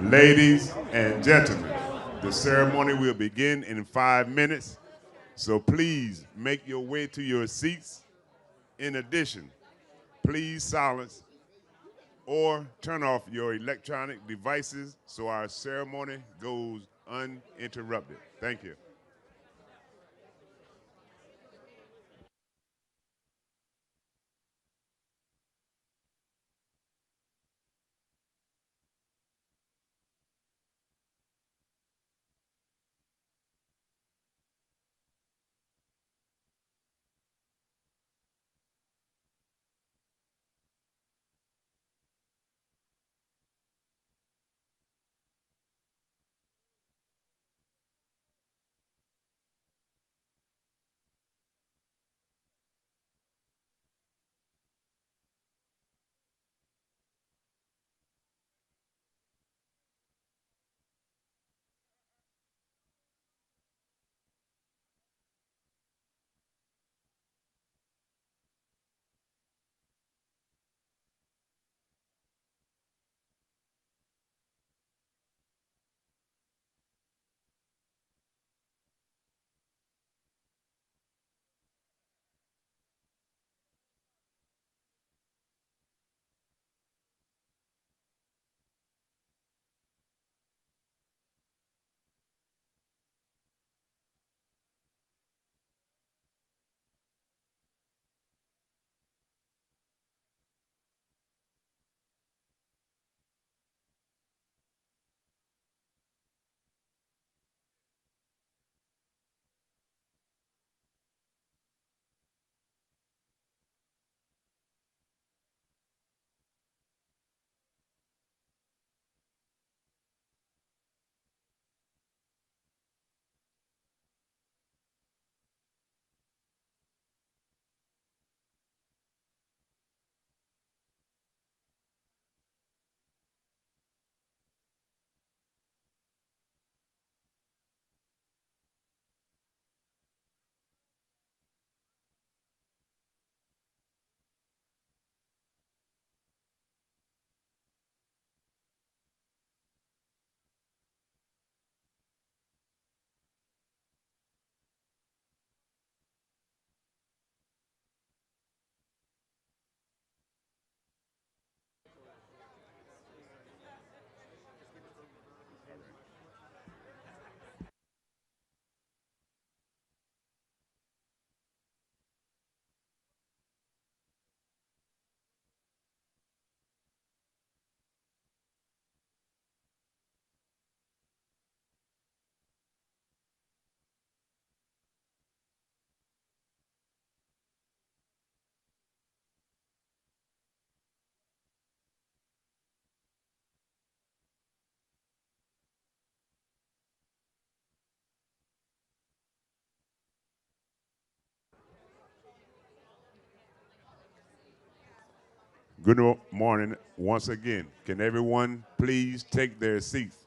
Ladies and gentlemen, the ceremony will begin in 5 minutes, so please make your way to your seats. In addition, please silence or turn off your electronic devices so our ceremony goes uninterrupted. Thank you. Good morning once again. Can everyone please take their seats?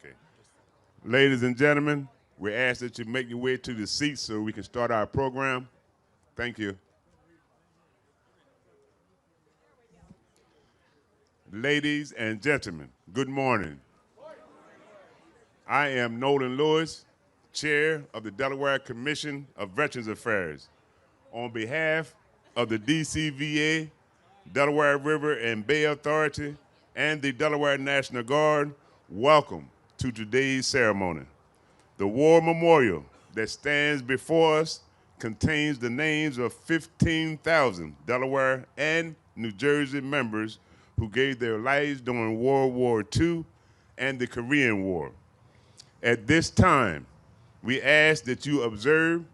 Okay. Ladies and gentlemen, we ask that you make your way to the seats so we can start our program. Thank you. Ladies and gentlemen, good morning. I am Nolan Lewis, Chair of the Delaware Commission of Veterans Affairs. On behalf of the DCVA, Delaware River and Bay Authority, and the Delaware National Guard, welcome to today's ceremony. The war memorial that stands before us contains the names of 15,000 Delaware and New Jersey members who gave their lives during World War II and the Korean War. At this time, we ask that you observe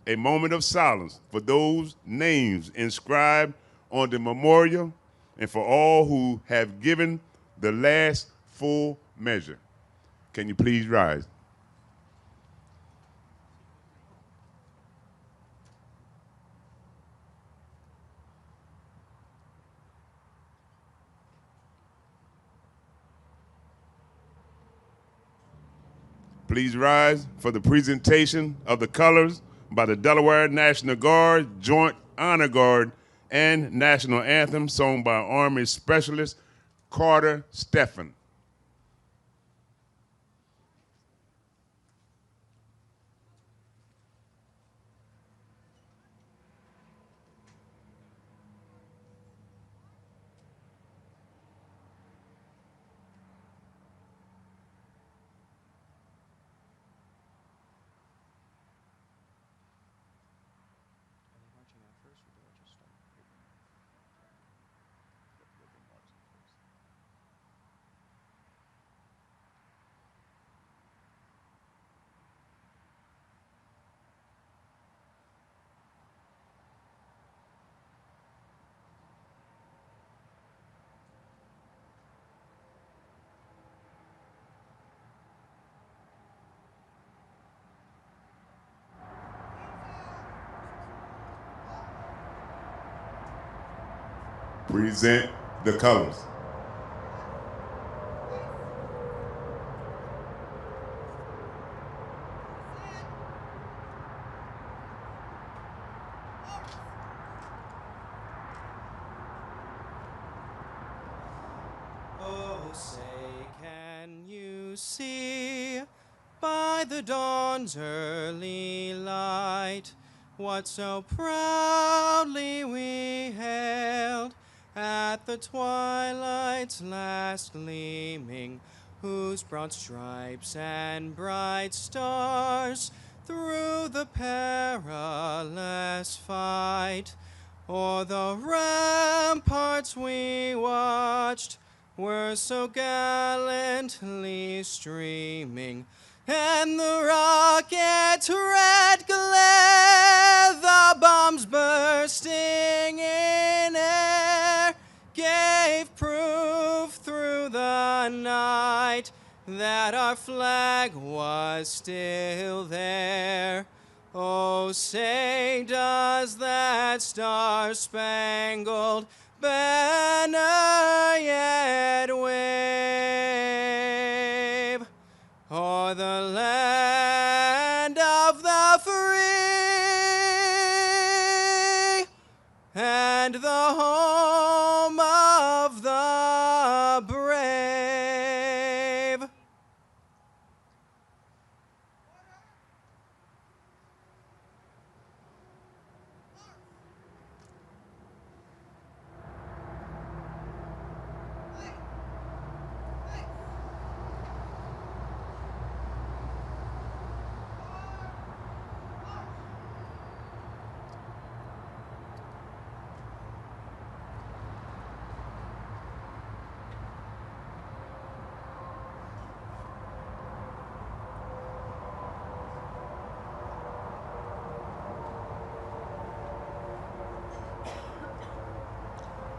a moment of silence for those names inscribed on the memorial and for all who have given the last full measure. Can you please rise? Please rise for the presentation of the colors by the Delaware National Guard, Joint Honor Guard, and National Anthem sung by Army Specialist Carter Steffen. Present the colors. Oh, say, can you see by the dawn's early light what so proudly we hailed at the twilight's last gleaming, whose broad stripes and bright stars through the perilous fight o'er the ramparts we watched were so gallantly streaming, and the rocket's red glare, the bombs bursting in air, gave proof through the night that our flag was still there. Oh, say, does that star-spangled banner yet wave o'er the land of the free and the home of the brave?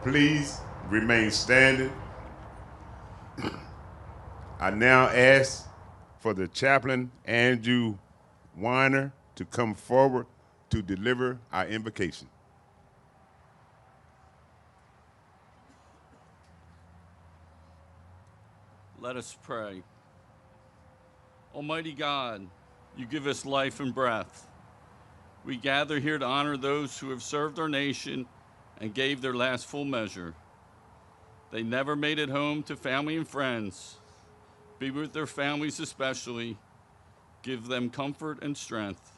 Please remain standing. I now ask for the chaplain, Andrew Weiner, to come forward to deliver our invocation. Let us pray. Almighty God, you give us life and breath. We gather here to honor those who have served our nation and gave their last full measure. They never made it home to family and friends. Be with their families especially. Give them comfort and strength.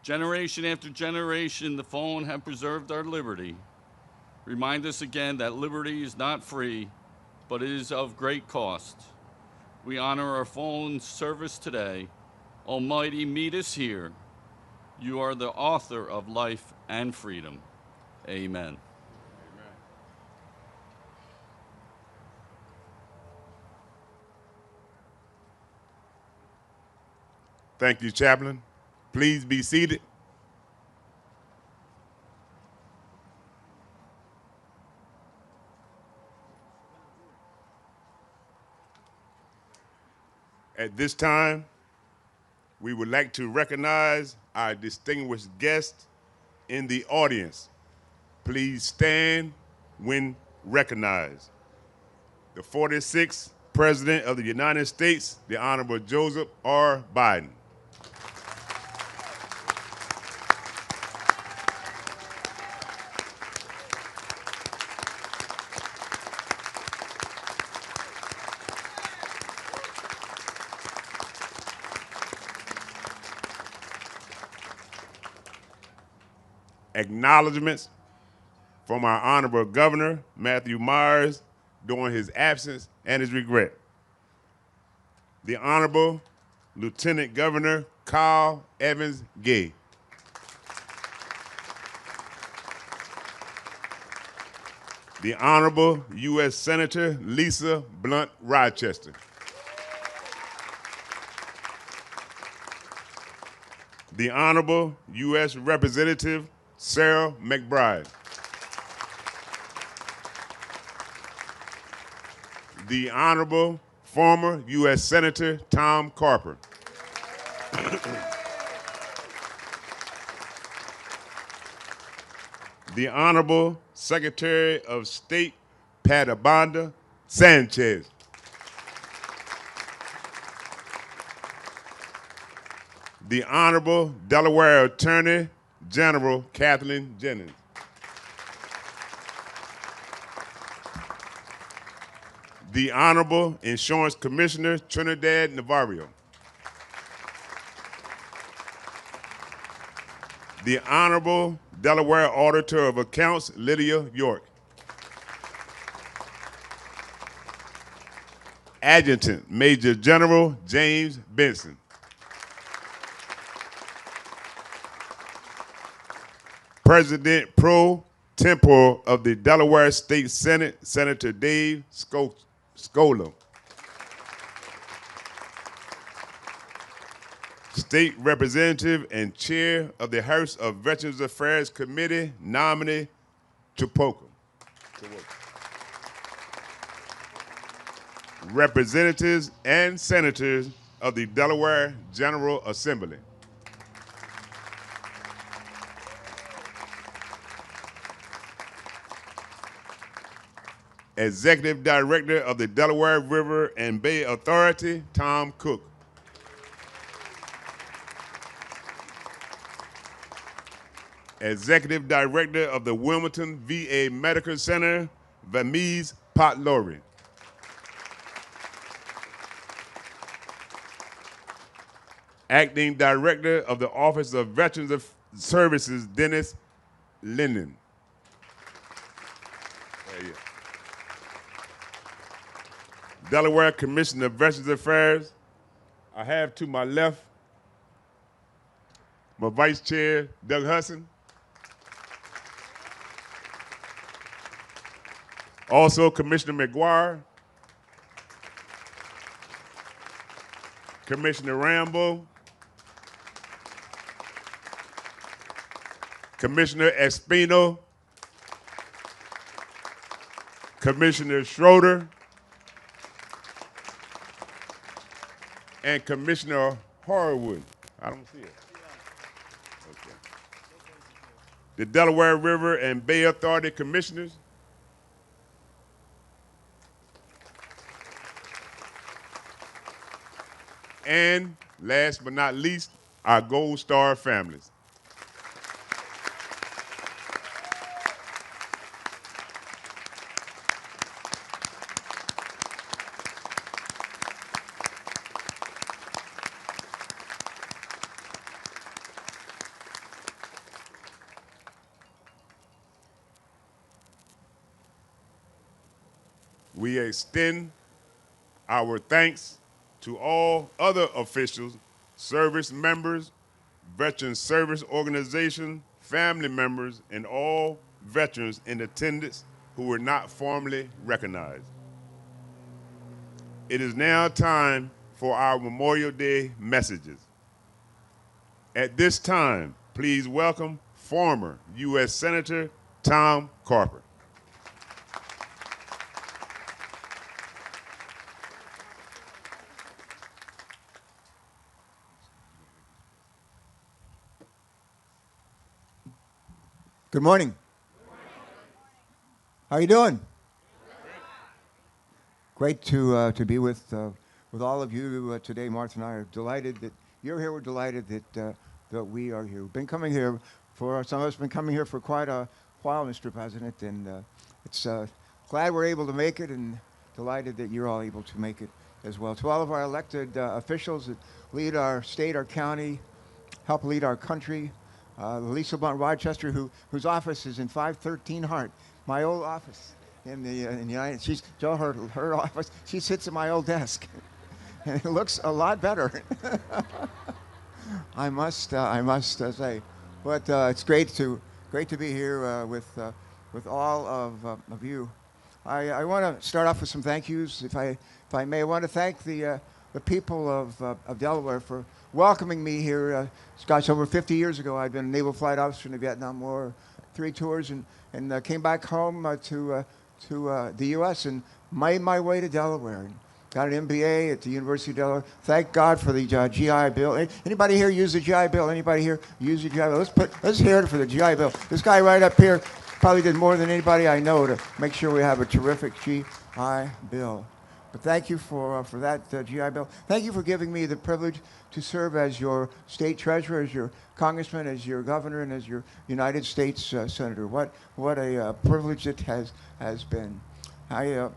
Generation after generation, the fallen have preserved our liberty. Remind us again that liberty is not free, but it is of great cost. We honor our fallen service today. Almighty, meet us here. You are the author of life and freedom. Amen. Thank you, Chaplain. Please be seated. At this time, we would like to recognize our distinguished guests in the audience. Please stand when recognized. The 46th President of the United States, the Honorable Joseph R. Biden. Acknowledgements from our Honorable Governor, Matthew Myers, during his absence and his regret. The Honorable Lieutenant Governor Carl Evans Gay. The Honorable U.S. Senator Lisa Blunt Rochester. The Honorable U.S. Representative Sarah McBride. The Honorable former U.S. Senator Tom Carper. The Honorable Secretary of State Patabanda Sanchez. The Honorable Delaware Attorney General Kathleen Jennings. The Honorable Insurance Commissioner Trinidad Navarro. The Honorable Delaware Auditor of Accounts Lydia York. Adjutant Major General James Benson. President pro tempore of the Delaware State Senate, Senator Dave Scola. State Representative and Chair of the House of Veterans Affairs Committee, nominee Chupoka. Representatives and Senators of the Delaware General Assembly. Executive Director of the Delaware River and Bay Authority, Tom Cook. Executive Director of the Wilmington VA Medical Center, Vamiz Potlori. Acting Director of the Office of Veterans Services, Dennis Linden. Delaware Commissioner of Veterans Affairs. I have to my left my Vice Chair, Doug Hudson. Also, Commissioner McGuire, Commissioner Rambo, Commissioner Espino, Commissioner Schroeder, and Commissioner Harwood. I don't see it. Okay. The Delaware River and Bay Authority Commissioners. And last but not least, our Gold Star families. We extend our thanks to all other officials, service members, veteran service organizations, family members, and all veterans in attendance who were not formally recognized. It is now time for our Memorial Day messages. At this time, please welcome former U.S. Senator Tom Carper. Good morning. How are you doing? Great to be with all of you today. Martha and I are delighted that you're here. We're delighted that we are here. We've been coming here some of us have been coming here for quite a while, Mr. President, and it's glad we're able to make it, and delighted that you're all able to make it as well. To all of our elected officials that lead our state, our county, help lead our country. Lisa Blunt Rochester, whose office is in 513 Hart, my old office in the United. She's her office. She sits at my old desk, and it looks a lot better. I must say, but it's great to be here with all of you. I want to start off with some thank yous, if I may. I want to thank the people of Delaware for welcoming me here. Gosh, over 50 years ago, I'd been a naval flight officer in the Vietnam War, 3 tours, and came back home to the U.S. and made my way to Delaware. And got an MBA at the University of Delaware. Thank God for the GI Bill. Anybody here use the GI Bill? Anybody here use the GI Bill? Let's hear it for the GI Bill. This guy right up here probably did more than anybody I know to make sure we have a terrific GI Bill. But thank you for that GI Bill. Thank you for giving me the privilege to serve as your state treasurer, as your congressman, as your governor, and as your United States senator. What a privilege it has been. I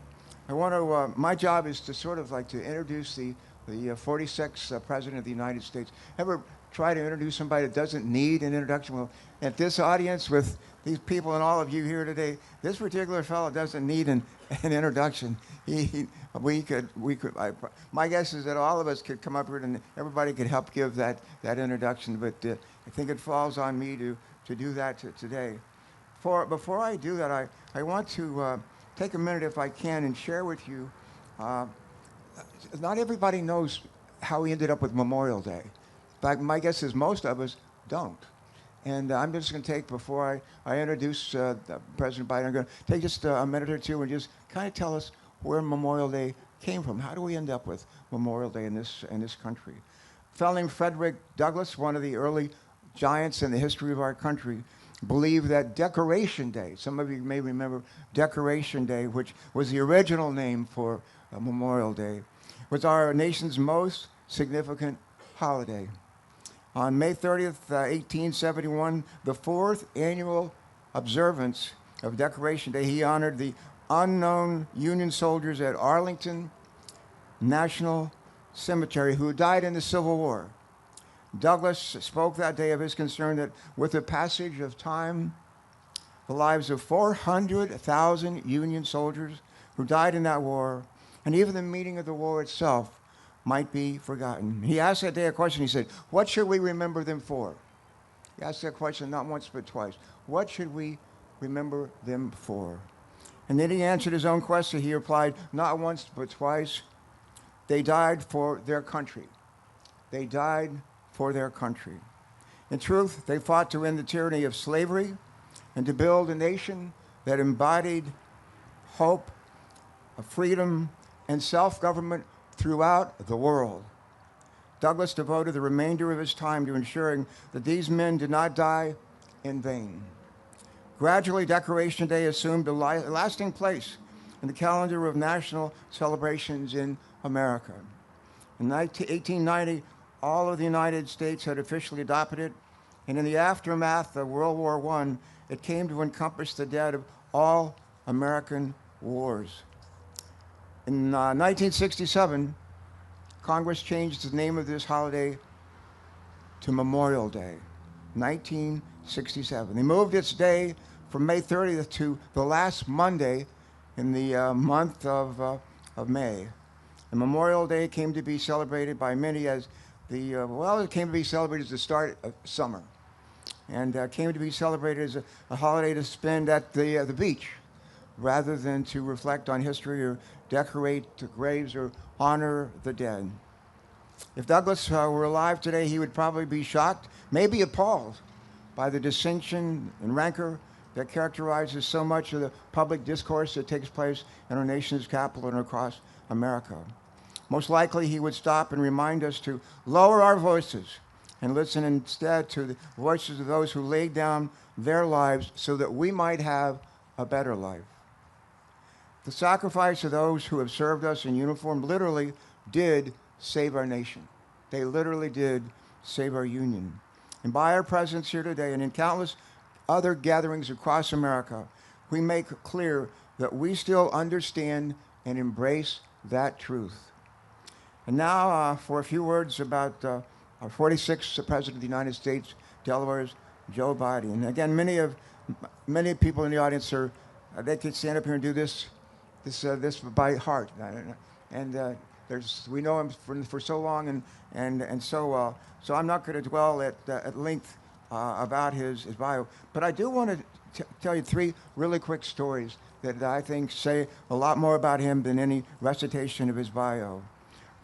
want to. My job is to sort of like to introduce the 46th president of the United States. Ever try to introduce somebody that doesn't need an introduction? Well, at this audience with these people and all of you here today, this particular fellow doesn't need an introduction. My guess is that all of us could come up here and everybody could help give that introduction, but I think it falls on me to do that today. Before I do that, I want to take a minute, if I can, and share with you, not everybody knows how we ended up with Memorial Day. In fact, my guess is most of us don't. And I'm just going to take, before I introduce President Biden, I'm going to take just a minute or two and just kind of tell us where Memorial Day came from. How do we end up with Memorial Day in this country? A fellow named Frederick Douglass, one of the early giants in the history of our country, believed that Decoration Day, some of you may remember Decoration Day, which was the original name for Memorial Day, was our nation's most significant holiday. On May 30th, 1871, the 4th annual observance of Decoration Day, he honored the unknown Union soldiers at Arlington National Cemetery who died in the Civil War. Douglass spoke that day of his concern that with the passage of time, the lives of 400,000 Union soldiers who died in that war, and even the meaning of the war itself, might be forgotten. He asked that day a question. He said, what should we remember them for? He asked that question not once but twice. What should we remember them for? And then he answered his own question. He replied, not once but twice. They died for their country. They died for their country. In truth, they fought to end the tyranny of slavery and to build a nation that embodied hope of freedom and self-government throughout the world. Douglass devoted the remainder of his time to ensuring that these men did not die in vain. Gradually, Decoration Day assumed a lasting place in the calendar of national celebrations in America. In 1890, all of the United States had officially adopted it, and in the aftermath of World War I, it came to encompass the dead of all American wars. In 1967, Congress changed the name of this holiday to Memorial Day, 1967. They moved its day from May 30th to the last Monday in the month of May. And Memorial Day came to be celebrated by many as it came to be celebrated as the start of summer, and came to be celebrated as a holiday to spend at the beach, rather than to reflect on history or decorate the graves or honor the dead. If Douglas were alive today, he would probably be shocked, maybe appalled, by the distinction and rancor that characterizes so much of the public discourse that takes place in our nation's capital and across America. Most likely, he would stop and remind us to lower our voices and listen instead to the voices of those who laid down their lives so that we might have a better life. The sacrifice of those who have served us in uniform literally did save our nation. They literally did save our union. And by our presence here today and in countless other gatherings across America, we make clear that we still understand and embrace that truth. And now for a few words about our 46th President of the United States, Delaware's Joe Biden. And again, many people in the audience they could stand up here and do this by heart. And we know him for so long and so well. So I'm not going to dwell at length about his bio. But I do want to tell you three really quick stories that I think say a lot more about him than any recitation of his bio.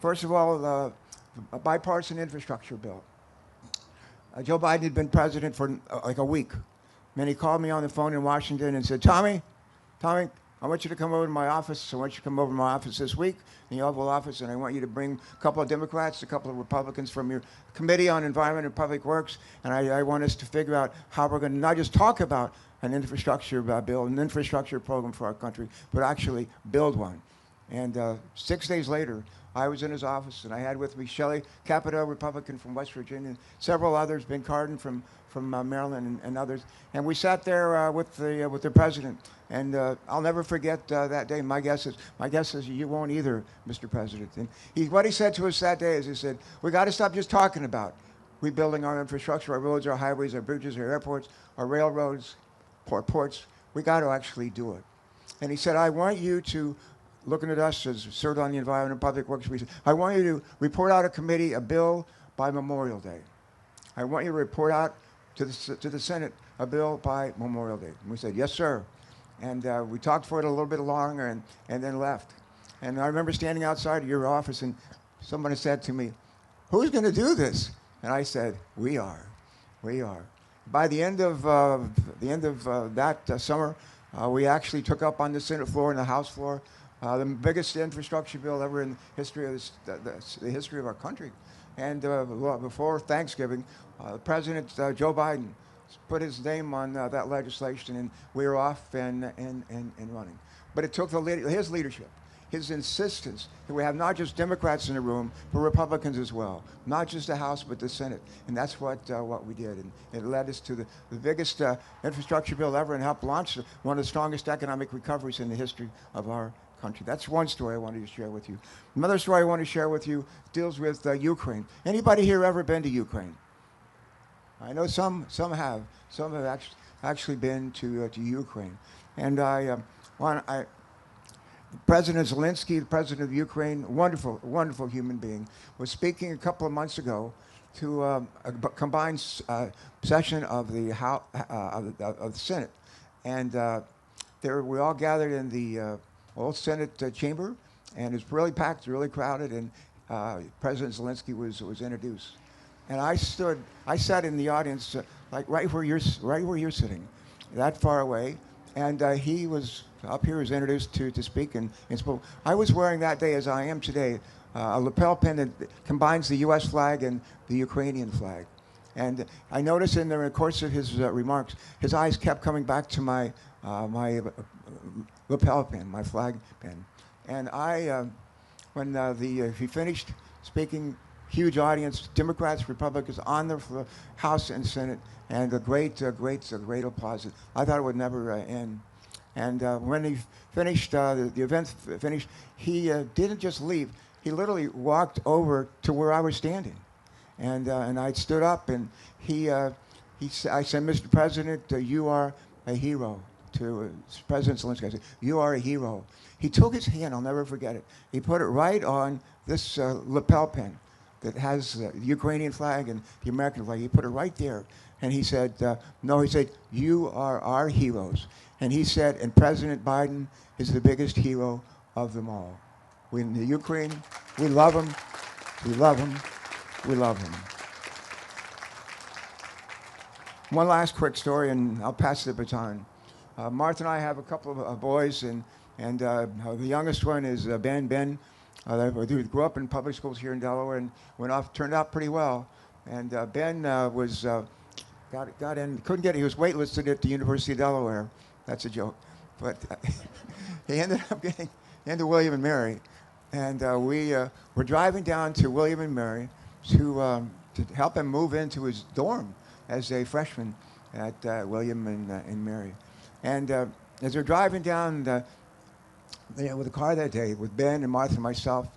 First of all, a bipartisan infrastructure bill. Joe Biden had been president for like a week. And he called me on the phone in Washington and said, Tommy, I want you to come over to my office. I want you to come over to my office this week in the Oval Office, and I want you to bring a couple of Democrats, a couple of Republicans from your Committee on Environment and Public Works, and I want us to figure out how we're going to not just talk about an infrastructure bill, an infrastructure program for our country, but actually build one. And 6 days later, I was in his office, and I had with me Shelley Capito, Republican from West Virginia, and several others, Ben Cardin from Maryland, and others. And we sat there with the president. And I'll never forget that day. My guess is you won't either, Mr. President. And what he said to us that day is he said, we got to stop just talking about rebuilding our infrastructure, our roads, our highways, our bridges, our airports, our railroads, ports. We got to actually do it. And he said, I want you to, looking at us as served on the Environment and Public Works, I want you to report out a committee, a bill by Memorial Day. I want you to report out to the Senate a bill by Memorial Day. And we said, yes, sir. And we talked for it a little bit longer and then left. And I remember standing outside of your office and somebody said to me, who's going to do this? And I said, we are. By the end of that summer, we actually took up on the Senate floor and the House floor the biggest infrastructure bill ever in the history of the history of our country. And before Thanksgiving, President Joe Biden put his name on that legislation, and we were off and running. But it took his leadership, his insistence that we have not just Democrats in the room, but Republicans as well. Not just the House, but the Senate. And that's what we did. And it led us to the biggest infrastructure bill ever and helped launch one of the strongest economic recoveries in the history of our country. That's one story I wanted to share with you. Another story I want to share with you deals with Ukraine. Anybody here ever been to Ukraine? I know some have. Some have actually been to Ukraine. And President Zelensky, the president of Ukraine, wonderful human being, was speaking a couple of months ago to a combined session of the Senate. And we all gathered in the old Senate chamber, and it was really packed, really crowded, and President Zelensky was introduced. And I sat in the audience, like right where you're sitting, that far away. And he was up here, was introduced to speak and spoke. I was wearing that day, as I am today, a lapel pin that combines the U.S. flag and the Ukrainian flag. And I noticed in the course of his remarks, his eyes kept coming back to my lapel pin, my flag pin. And when he finished speaking, huge audience, Democrats, Republicans on the House and Senate, and a great applause. I thought it would never end. And when he finished, the event finished, he didn't just leave. He literally walked over to where I was standing. And I stood up, and I said, Mr. President, you are a hero. To President Zelensky, I said, you are a hero. He took his hand, I'll never forget it. He put it right on this lapel pin that has the Ukrainian flag and the American flag. He put it right there. And he said, no, he said, you are our heroes. And he said, and President Biden is the biggest hero of them all. We in the Ukraine, we love him, we love him, we love him. One last quick story, and I'll pass the baton. Martha and I have a couple of boys, and the youngest one is Ben. Ben grew up in public schools here in Delaware and turned out pretty well. And Ben got in, couldn't get it. He was waitlisted at the University of Delaware. That's a joke. But he ended up getting into William and Mary. And we were driving down to William and Mary to help him move into his dorm as a freshman at William and Mary. And as we're driving down with the car that day with Ben and Martha and myself,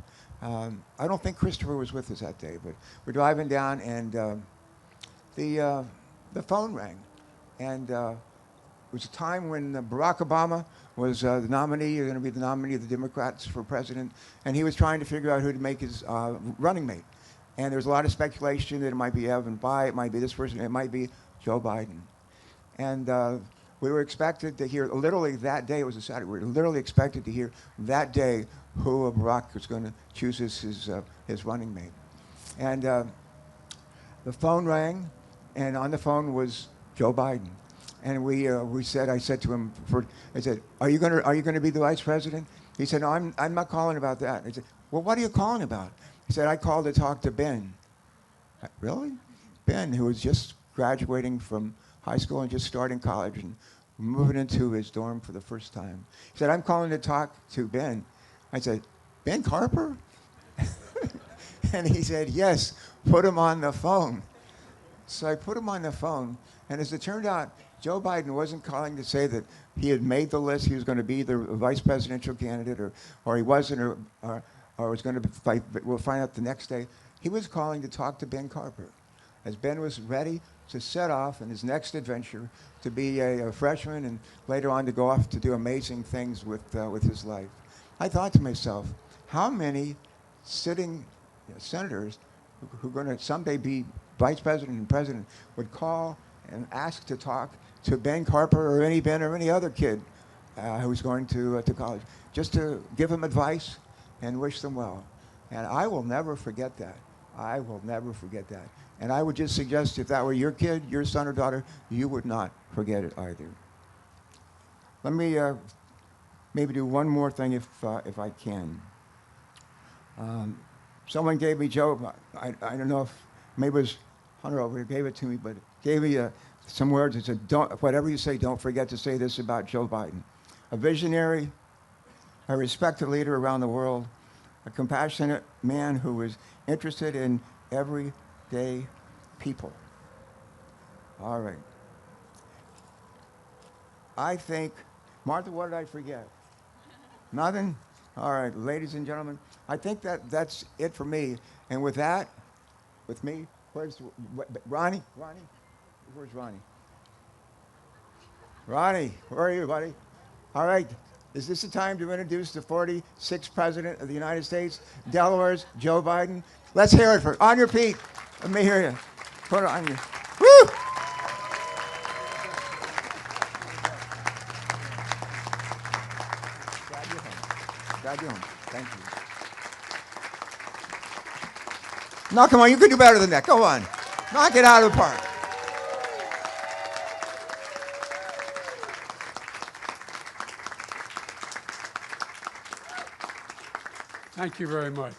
I don't think Christopher was with us that day, but we're driving down, and the phone rang. And it was a time when Barack Obama was the nominee, going to be the nominee of the Democrats for president, and he was trying to figure out who to make his running mate. And there was a lot of speculation that it might be Evan Bayh, it might be this person, it might be Joe Biden. And we were expected to hear, literally that day, it was a Saturday, we were literally expected to hear that day who Barack was going to choose as his running mate. And the phone rang, and on the phone was Joe Biden. And I said to him, I said, are you going to be the vice president? He said, no, I'm not calling about that. I said, well, what are you calling about? He said, I called to talk to Ben. Really? Ben, who was just graduating from high school and just starting college and moving into his dorm for the first time. He said, I'm calling to talk to Ben. I said, Ben Carper? And he said, yes, put him on the phone. So I put him on the phone, and as it turned out, Joe Biden wasn't calling to say that he had made the list, he was going to be the vice presidential candidate, or he wasn't, or was going to fight. We'll find out the next day. He was calling to talk to Ben Carper, as Ben was ready to set off in his next adventure to be a freshman and later on to go off to do amazing things with his life. I thought to myself, how many sitting senators who are going to someday be vice president and president would call and ask to talk to Ben Carper or any Ben or any other kid who's going to college, just to give them advice and wish them well. And I will never forget that. I will never forget that. And I would just suggest if that were your kid, your son or daughter, you would not forget it either. Let me maybe do one more thing if I can. Someone gave me, Joe, I don't know if, maybe it was Hunter over here gave it to me, but gave me some words that said, whatever you say, don't forget to say this about Joe Biden. A visionary, a respected leader around the world, a compassionate man who was interested in everyday people. All right. I think, Martha, what did I forget? Nothing? All right, ladies and gentlemen, I think that's it for me. And with that, with me, where's Ronnie? Ronnie? Where's Ronnie? Ronnie, where are you, buddy? All right. Is this the time to introduce the 46th President of the United States, Delaware's Joe Biden? Let's hear it on your feet. Let me hear you. Put it on you. Woo! Glad you're home. Thank you. No, come on, you can do better than that. Go on. Knock it out of the park. Thank you very much.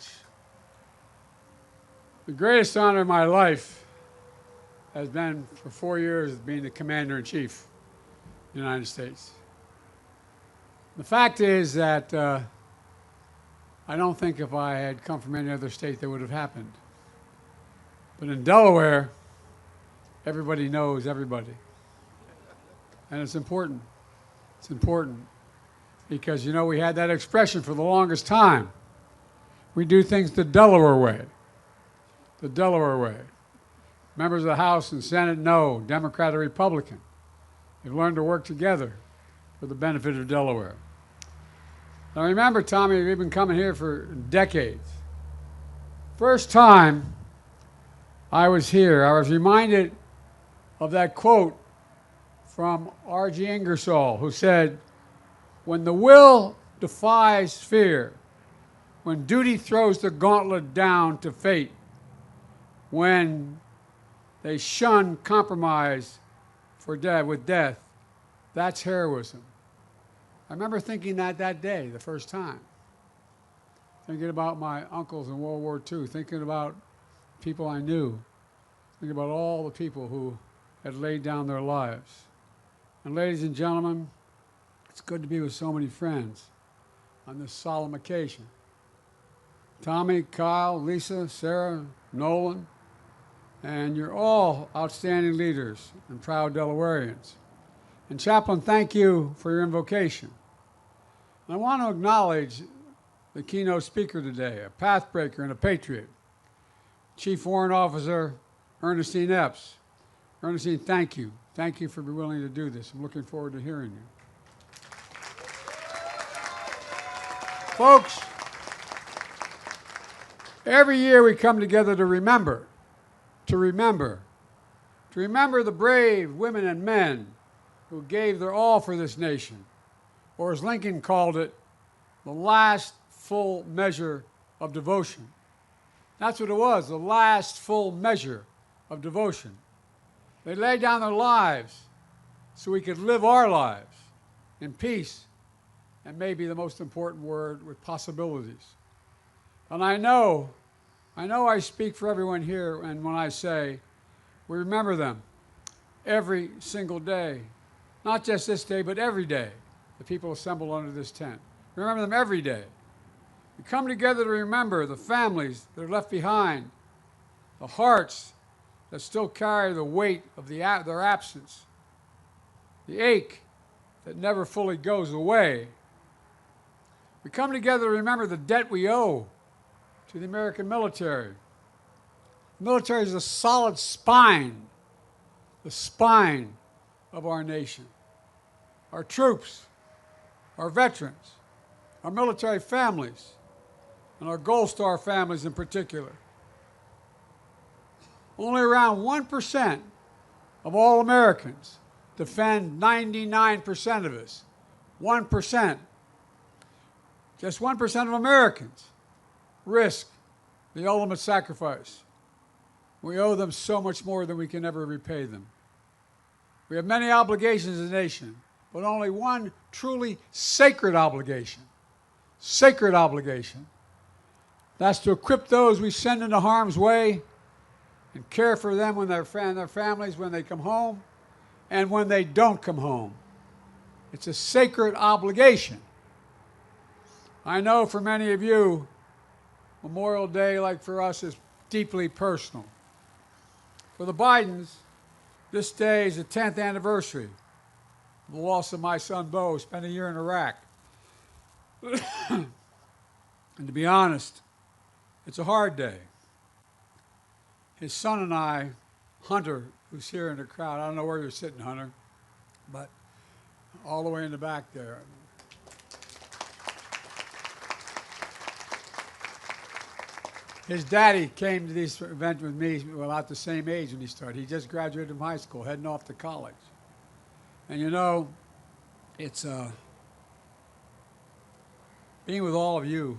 The greatest honor of my life has been for 4 years being the Commander-in-Chief of the United States. The fact is that I I don't think if I had come from any other state that would have happened. But in Delaware, everybody knows everybody. And it's important. It's important because, you know, we had that expression for the longest time. We do things the Delaware way. The Delaware way. Members of the House and Senate know, Democrat or Republican. They've learned to work together for the benefit of Delaware. Now remember, Tommy, we've been coming here for decades. First time I was here, I was reminded of that quote from R.G. Ingersoll, who said, "When the will defies fear, when duty throws the gauntlet down to fate, when they shun compromise with death, that's heroism." I remember thinking that day, the first time. Thinking about my uncles in World War II, thinking about people I knew, thinking about all the people who had laid down their lives. And ladies and gentlemen, it's good to be with so many friends on this solemn occasion. Tommy, Kyle, Lisa, Sarah, Nolan, and you're all outstanding leaders and proud Delawareans. And Chaplain, thank you for your invocation. And I want to acknowledge the keynote speaker today, a pathbreaker and a patriot, Chief Warrant Officer Ernestine Epps. Ernestine, thank you. Thank you for being willing to do this. I'm looking forward to hearing you. Folks, every year we come together to remember the brave women and men who gave their all for this nation, or as Lincoln called it, the last full measure of devotion. That's what it was, the last full measure of devotion. They laid down their lives so we could live our lives in peace, and maybe the most important word, with possibilities. And I know I speak for everyone here, and when I say we remember them every single day, not just this day, but every day, the people assembled under this tent. Remember them every day. We come together to remember the families that are left behind, the hearts that still carry the weight of their absence, the ache that never fully goes away. We come together to remember the debt we owe to the American military. The military is the solid spine, the spine of our nation. Our troops, our veterans, our military families, and our Gold Star families in particular. Only around 1% of all Americans defend 99% of us. 1%. Just 1% of Americans risk the ultimate sacrifice. We owe them so much more than we can ever repay them. We have many obligations as a nation, but only one truly sacred obligation. Sacred obligation. That's to equip those we send into harm's way and care for them when their families when they come home and when they don't come home. It's a sacred obligation. I know for many of you, Memorial Day, like for us, is deeply personal. For the Bidens, this day is the 10th anniversary of the loss of my son, Beau, who spent a year in Iraq. And to be honest, it's a hard day. His son and I, Hunter, who's here in the crowd, I don't know where you're sitting, Hunter, but all the way in the back there. His daddy came to this event with me about the same age when he started. He just graduated from high school, heading off to college. And you know, it's being with all of you,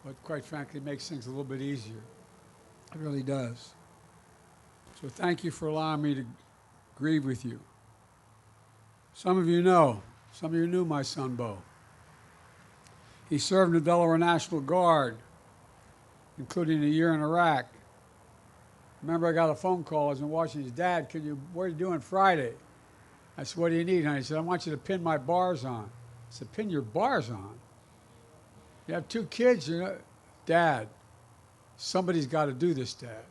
but quite frankly, makes things a little bit easier. It really does. So thank you for allowing me to grieve with you. Some of you knew my son, Beau. He served in the Delaware National Guard, including a year in Iraq. Remember, I got a phone call. I was in Washington. Dad, what are you doing Friday? I said, what do you need? And he said, I want you to pin my bars on. I said, pin your bars on? You have 2 kids, you know, Dad, somebody's got to do this, Dad.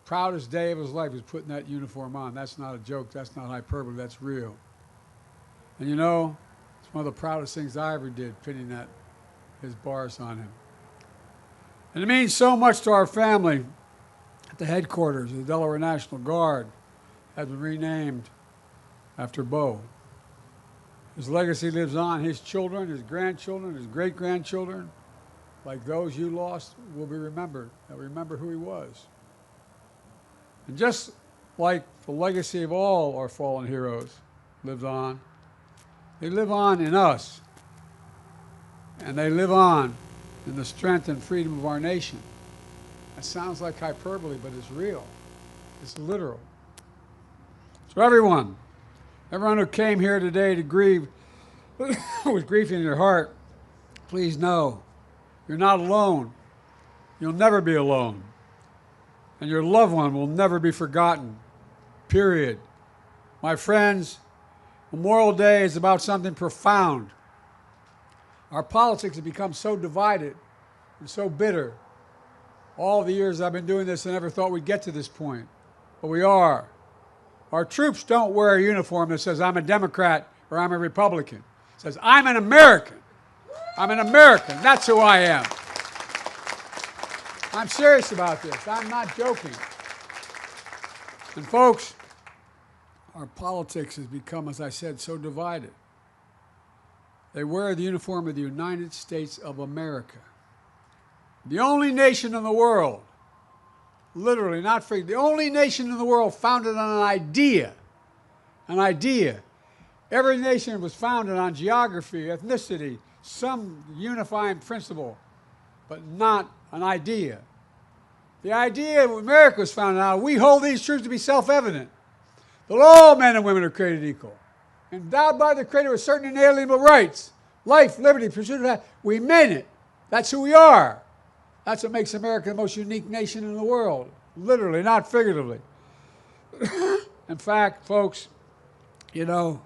Proudest day of his life was putting that uniform on. That's not a joke. That's not hyperbole. That's real. And you know, it's one of the proudest things I ever did, pinning his bars on him. And it means so much to our family. At the headquarters of the Delaware National Guard has been renamed after Beau. His legacy lives on. His children, his grandchildren, his great-grandchildren, like those you lost, will be remembered. They'll remember who he was. And just like the legacy of all our fallen heroes lives on, they live on in us. And they live on in the strength and freedom of our nation. That sounds like hyperbole, but it's real. It's literal. So everyone who came here today to grieve with grief in your heart, please know you're not alone. You'll never be alone. And your loved one will never be forgotten. Period. My friends, Memorial Day is about something profound. Our politics have become so divided and so bitter. All the years I've been doing this, I never thought we'd get to this point. But we are. Our troops don't wear a uniform that says, I'm a Democrat or I'm a Republican. It says, I'm an American. I'm an American. That's who I am. I'm serious about this. I'm not joking. And folks, our politics has become, as I said, so divided. They wear the uniform of the United States of America. The only nation in the world, literally, not free, the only nation in the world founded on an idea. An idea. Every nation was founded on geography, ethnicity, some unifying principle, but not an idea. The idea of America was founded on, we hold these truths to be self-evident, that all men and women are created equal, endowed by the Creator with certain inalienable rights, life, liberty, pursuit of happiness. We mean it. That's who we are. That's what makes America the most unique nation in the world, literally, not figuratively. In fact, folks, you know,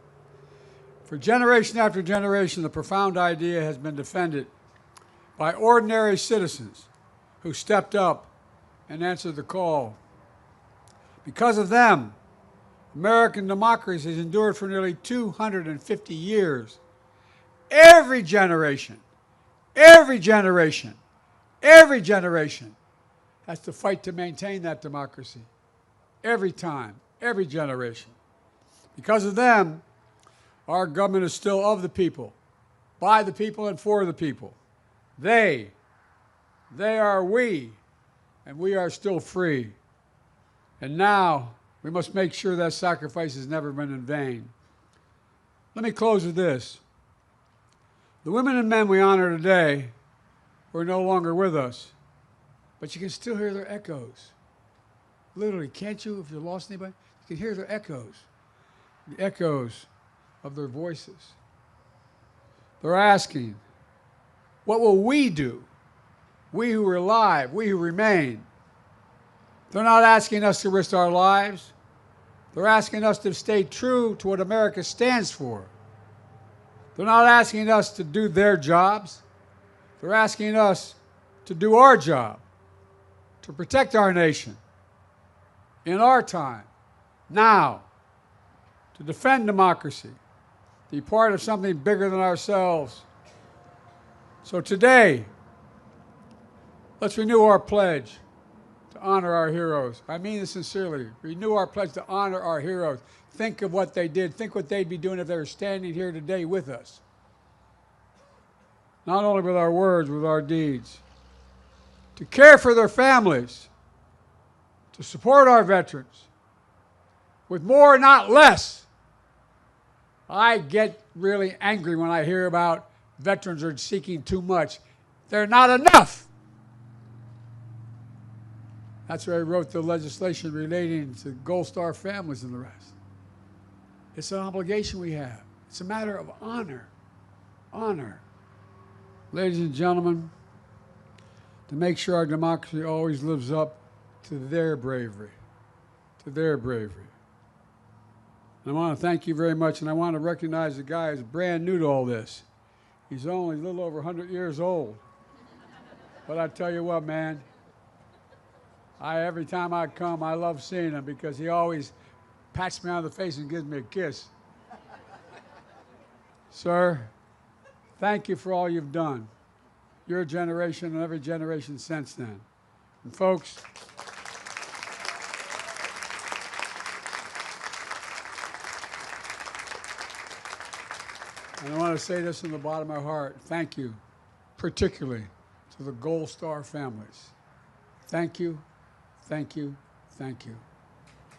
for generation after generation, the profound idea has been defended by ordinary citizens who stepped up and answered the call. Because of them, American democracy has endured for nearly 250 years. Every generation has to fight to maintain that democracy. Every time, every generation. Because of them, our government is still of the people, by the people, and for the people. They are we, and we are still free. And now, we must make sure that sacrifice has never been in vain. Let me close with this. The women and men we honor today are no longer with us, but you can still hear their echoes. Literally, can't you, if you lost anybody? You can hear their echoes, the echoes of their voices. They're asking, what will we do? We who are alive, we who remain. They're not asking us to risk our lives. They're asking us to stay true to what America stands for. They're not asking us to do their jobs. They're asking us to do our job, to protect our nation in our time, now, to defend democracy, to be part of something bigger than ourselves. So today, let's renew our pledge to honor our heroes. I mean this sincerely. Renew our pledge to honor our heroes. Think of what they did. Think what they'd be doing if they were standing here today with us. Not only with our words, with our deeds. To care for their families. To support our veterans. With more, not less. I get really angry when I hear about veterans are seeking too much. They're not enough. That's why I wrote the legislation relating to Gold Star families and the rest. It's an obligation we have. It's a matter of honor. Honor. Ladies and gentlemen, to make sure our democracy always lives up to their bravery. To their bravery. And I want to thank you very much, and I want to recognize the guy who's brand new to all this. He's only a little over 100 years old. But I tell you what, man, every time I come, I love seeing him because he always pats me on the face and gives me a kiss. Sir, thank you for all you've done. Your generation and every generation since then. And folks, and I want to say this from the bottom of my heart, thank you, particularly to the Gold Star families. Thank you, thank you, thank you.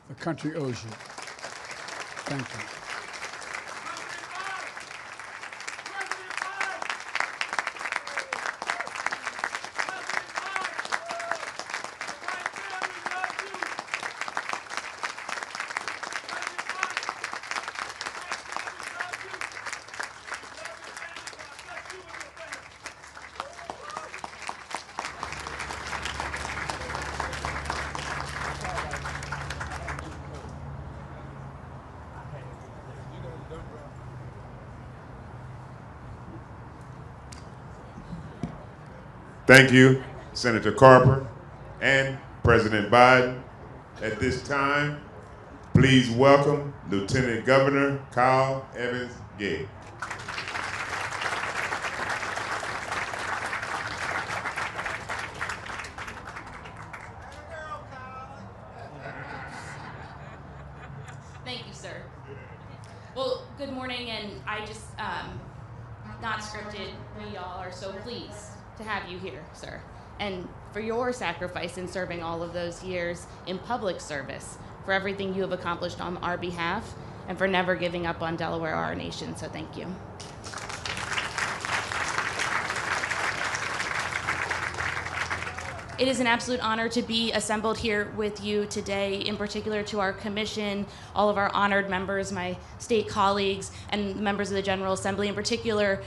The country owes you. Thank you. Thank you, Senator Carper and President Biden. At this time, please welcome Lieutenant Governor Kyle Evans-Gay. Thank you, sir. Well, good morning, and I just, not scripted, we all are so pleased to have you here, sir, and for your sacrifice in serving all of those years in public service, for everything you have accomplished on our behalf, and for never giving up on Delaware, our nation, so thank you. It is an absolute honor to be assembled here with you today, in particular to our commission, all of our honored members, my state colleagues, and members of the General Assembly, in particular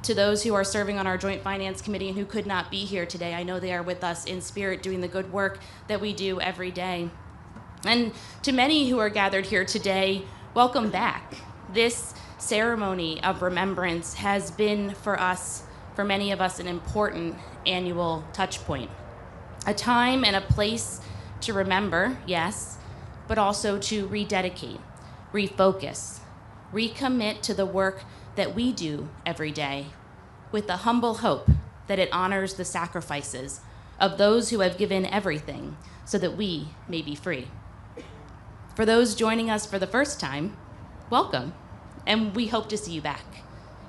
to those who are serving on our Joint Finance Committee and who could not be here today. I know they are with us in spirit doing the good work that we do every day. And to many who are gathered here today, welcome back. This ceremony of remembrance has been for us, for many of us, an important annual touch point. A time and a place to remember, yes, but also to rededicate, refocus, recommit to the work that we do every day with the humble hope that it honors the sacrifices of those who have given everything so that we may be free. For those joining us for the first time, welcome, and we hope to see you back.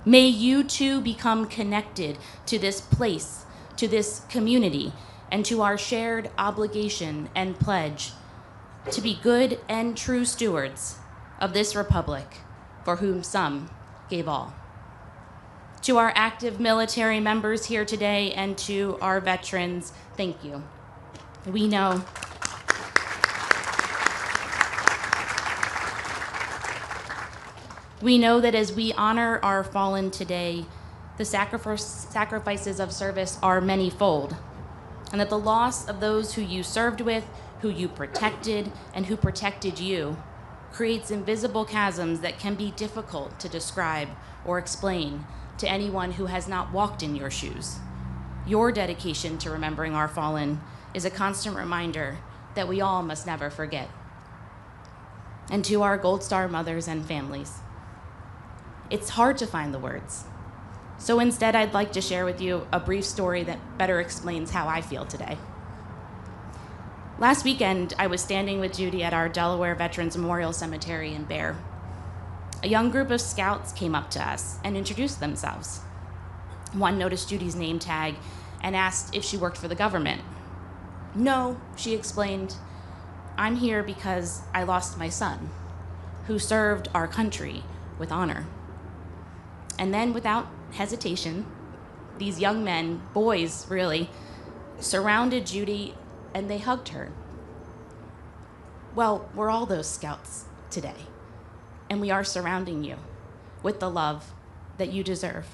May you too become connected to this place, to this community, and to our shared obligation and pledge to be good and true stewards of this republic for whom some gave all. To our active military members here today and to our veterans, thank you. We know that as we honor our fallen today, the sacrifices of service are manyfold, and that the loss of those who you served with, who you protected, and who protected you creates invisible chasms that can be difficult to describe or explain to anyone who has not walked in your shoes. Your dedication to remembering our fallen is a constant reminder that we all must never forget. And to our Gold Star mothers and families, it's hard to find the words. So instead, I'd like to share with you a brief story that better explains how I feel today. Last weekend, I was standing with Judy at our Delaware Veterans Memorial Cemetery in Bear. A young group of scouts came up to us and introduced themselves. One noticed Judy's name tag and asked if she worked for the government. No, she explained, I'm here because I lost my son, who served our country with honor. And then without hesitation, these young men, boys really, surrounded Judy and they hugged her. Well, we're all those scouts today, and we are surrounding you with the love that you deserve.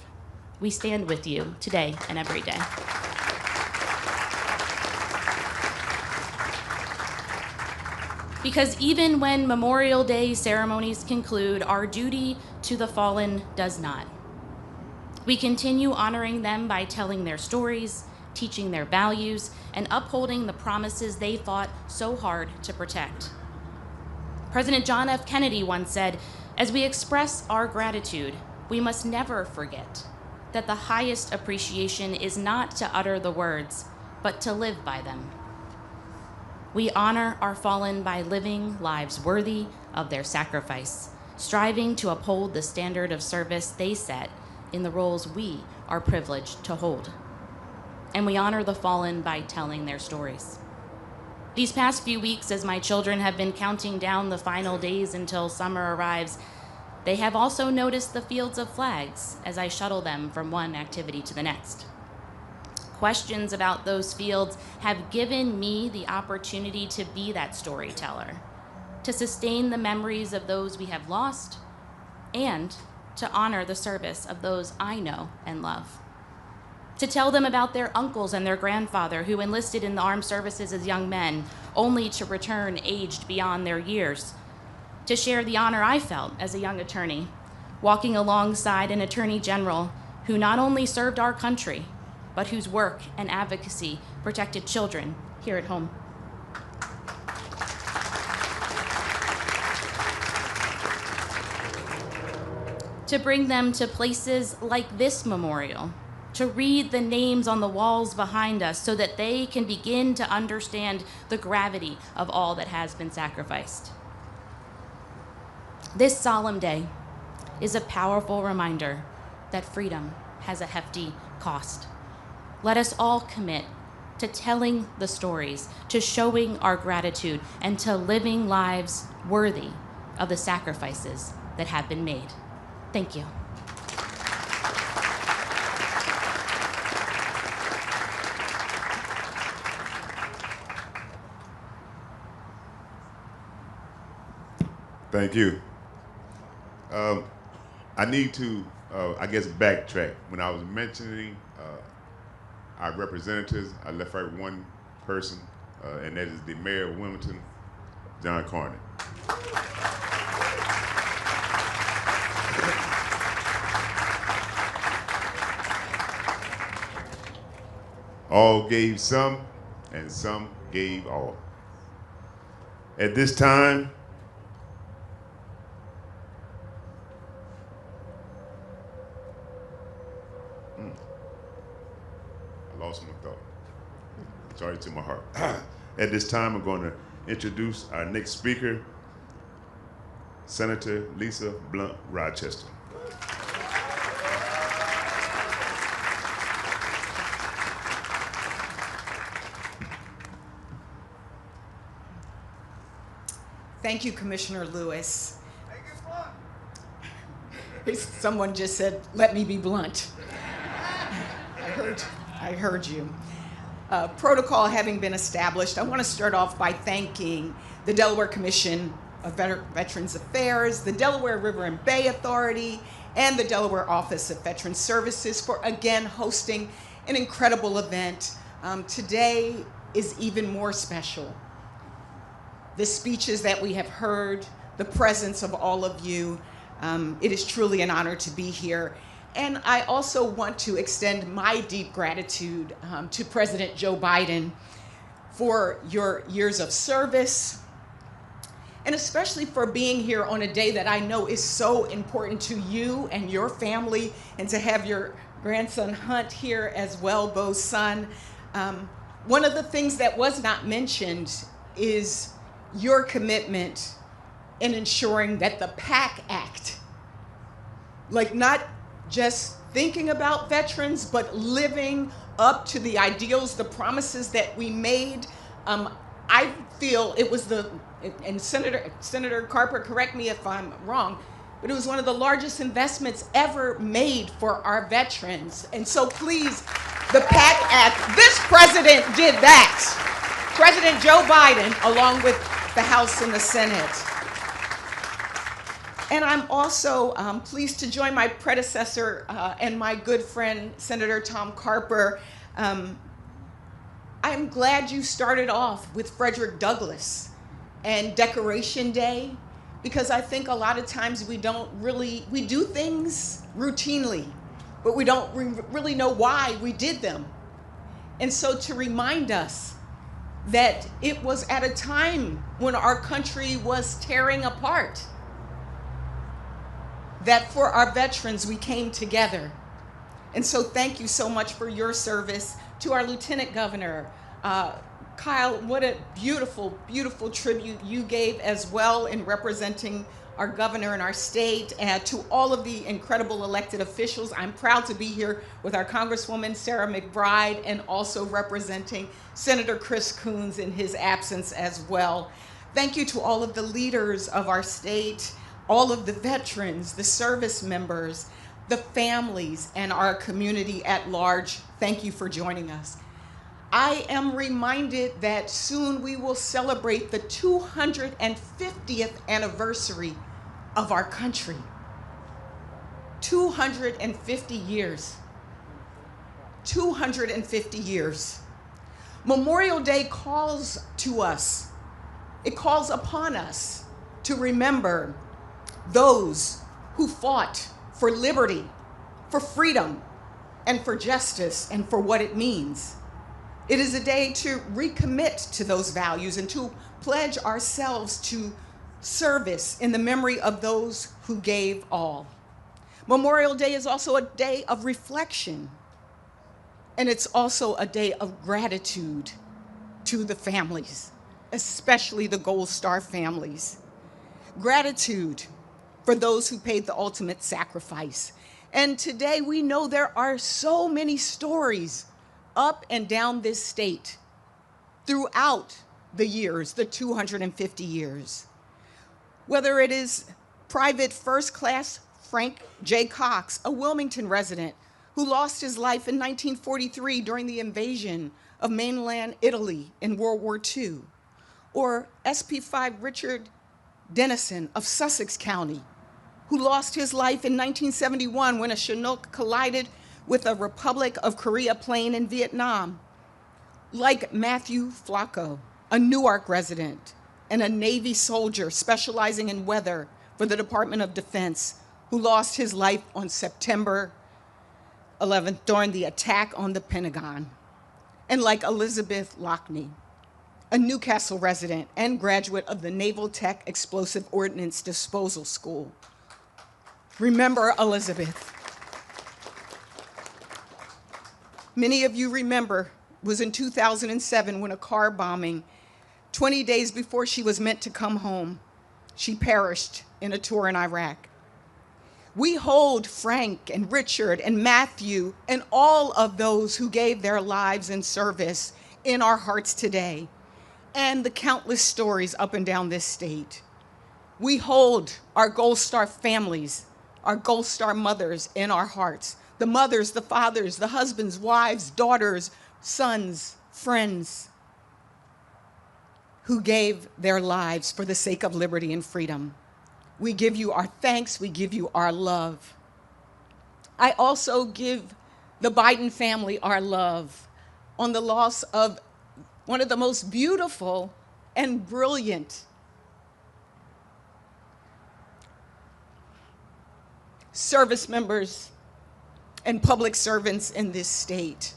We stand with you today and every day. Because even when Memorial Day ceremonies conclude, our duty to the fallen does not. We continue honoring them by telling their stories, teaching their values, and upholding the promises they fought so hard to protect. President John F. Kennedy once said, "As we express our gratitude, we must never forget that the highest appreciation is not to utter the words, but to live by them." We honor our fallen by living lives worthy of their sacrifice, striving to uphold the standard of service they set in the roles we are privileged to hold. And we honor the fallen by telling their stories. These past few weeks, as my children have been counting down the final days until summer arrives, they have also noticed the fields of flags as I shuttle them from one activity to the next. Questions about those fields have given me the opportunity to be that storyteller, to sustain the memories of those we have lost, and to honor the service of those I know and love. To tell them about their uncles and their grandfather who enlisted in the armed services as young men, only to return aged beyond their years. To share the honor I felt as a young attorney, walking alongside an attorney general who not only served our country, but whose work and advocacy protected children here at home. To bring them to places like this memorial, to read the names on the walls behind us so that they can begin to understand the gravity of all that has been sacrificed. This solemn day is a powerful reminder that freedom has a hefty cost. Let us all commit to telling the stories, to showing our gratitude, and to living lives worthy of the sacrifices that have been made. Thank you. Thank you. I need to, I guess, backtrack. When I was mentioning our representatives, I left out one person, and that is the mayor of Wilmington, John Carney. All gave some, and some gave all. At this time, I lost my thought. Sorry to my heart. At this time, I'm going to introduce our next speaker, Senator Lisa Blunt Rochester. Thank you, Commissioner Lewis. Someone just said, "Let me be blunt." I heard you. Protocol having been established, I want to start off by thanking the Delaware Commission of Veterans Affairs, the Delaware River and Bay Authority, and the Delaware Office of Veterans Services for again hosting an incredible event. Today is even more special. The speeches that we have heard, the presence of all of you, it is truly an honor to be here. And I also want to extend my deep gratitude to President Joe Biden for your years of service, and especially for being here on a day that I know is so important to you and your family, and to have your grandson Hunt here as well, Beau's son. One of the things that was not mentioned is your commitment in ensuring that the PAC Act, like not just thinking about veterans, but living up to the ideals, the promises that we made. I feel it was and Senator Carper, correct me if I'm wrong, but it was one of the largest investments ever made for our veterans. And so please, the PAC Act, this president did that. President Joe Biden, along with the House and the Senate. And I'm also pleased to join my predecessor and my good friend, Senator Tom Carper. I'm glad you started off with Frederick Douglass and Decoration Day, because I think a lot of times we do things routinely, but we don't really know why we did them. And so to remind us that it was at a time when our country was tearing apart, that for our veterans we came together. And so thank you so much for your service. To our Lieutenant Governor, Kyle, what a beautiful, beautiful tribute you gave as well in representing our governor in our state. And to all of the incredible elected officials, I'm proud to be here with our Congresswoman Sarah McBride and also representing Senator Chris Coons in his absence as well. Thank you to all of the leaders of our state, all of the veterans, the service members, the families, and our community at large. Thank you for joining us. I am reminded that soon we will celebrate the 250th anniversary of our country. 250 years. 250 years. Memorial Day calls to us, it calls upon us to remember those who fought for liberty, for freedom, and for justice, and for what it means. It is a day to recommit to those values and to pledge ourselves to service in the memory of those who gave all. Memorial Day is also a day of reflection, and it's also a day of gratitude to the families, especially the Gold Star families. Gratitude for those who paid the ultimate sacrifice. And today we know there are so many stories up and down this state throughout the years, the 250 years. Whether it is Private First Class Frank J. Cox, a Wilmington resident who lost his life in 1943 during the invasion of mainland Italy in World War II, or SP5 Richard Dennison of Sussex County, who lost his life in 1971 when a Chinook collided with a Republic of Korea plane in Vietnam. Like Matthew Flacco, a Newark resident and a Navy soldier specializing in weather for the Department of Defense, who lost his life on September 11th during the attack on the Pentagon. And like Elizabeth Lockney, a Newcastle resident and graduate of the Naval Tech Explosive Ordnance Disposal School. Remember Elizabeth. Many of you remember was in 2007 when a car bombing, 20 days before she was meant to come home, she perished in a tour in Iraq. We hold Frank and Richard and Matthew and all of those who gave their lives in service in our hearts today, and the countless stories up and down this state. We hold our Gold Star families, our Gold Star mothers in our hearts, the mothers, the fathers, the husbands, wives, daughters, sons, friends, who gave their lives for the sake of liberty and freedom. We give you our thanks, we give you our love. I also give the Biden family our love on the loss of one of the most beautiful and brilliant service members and public servants in this state.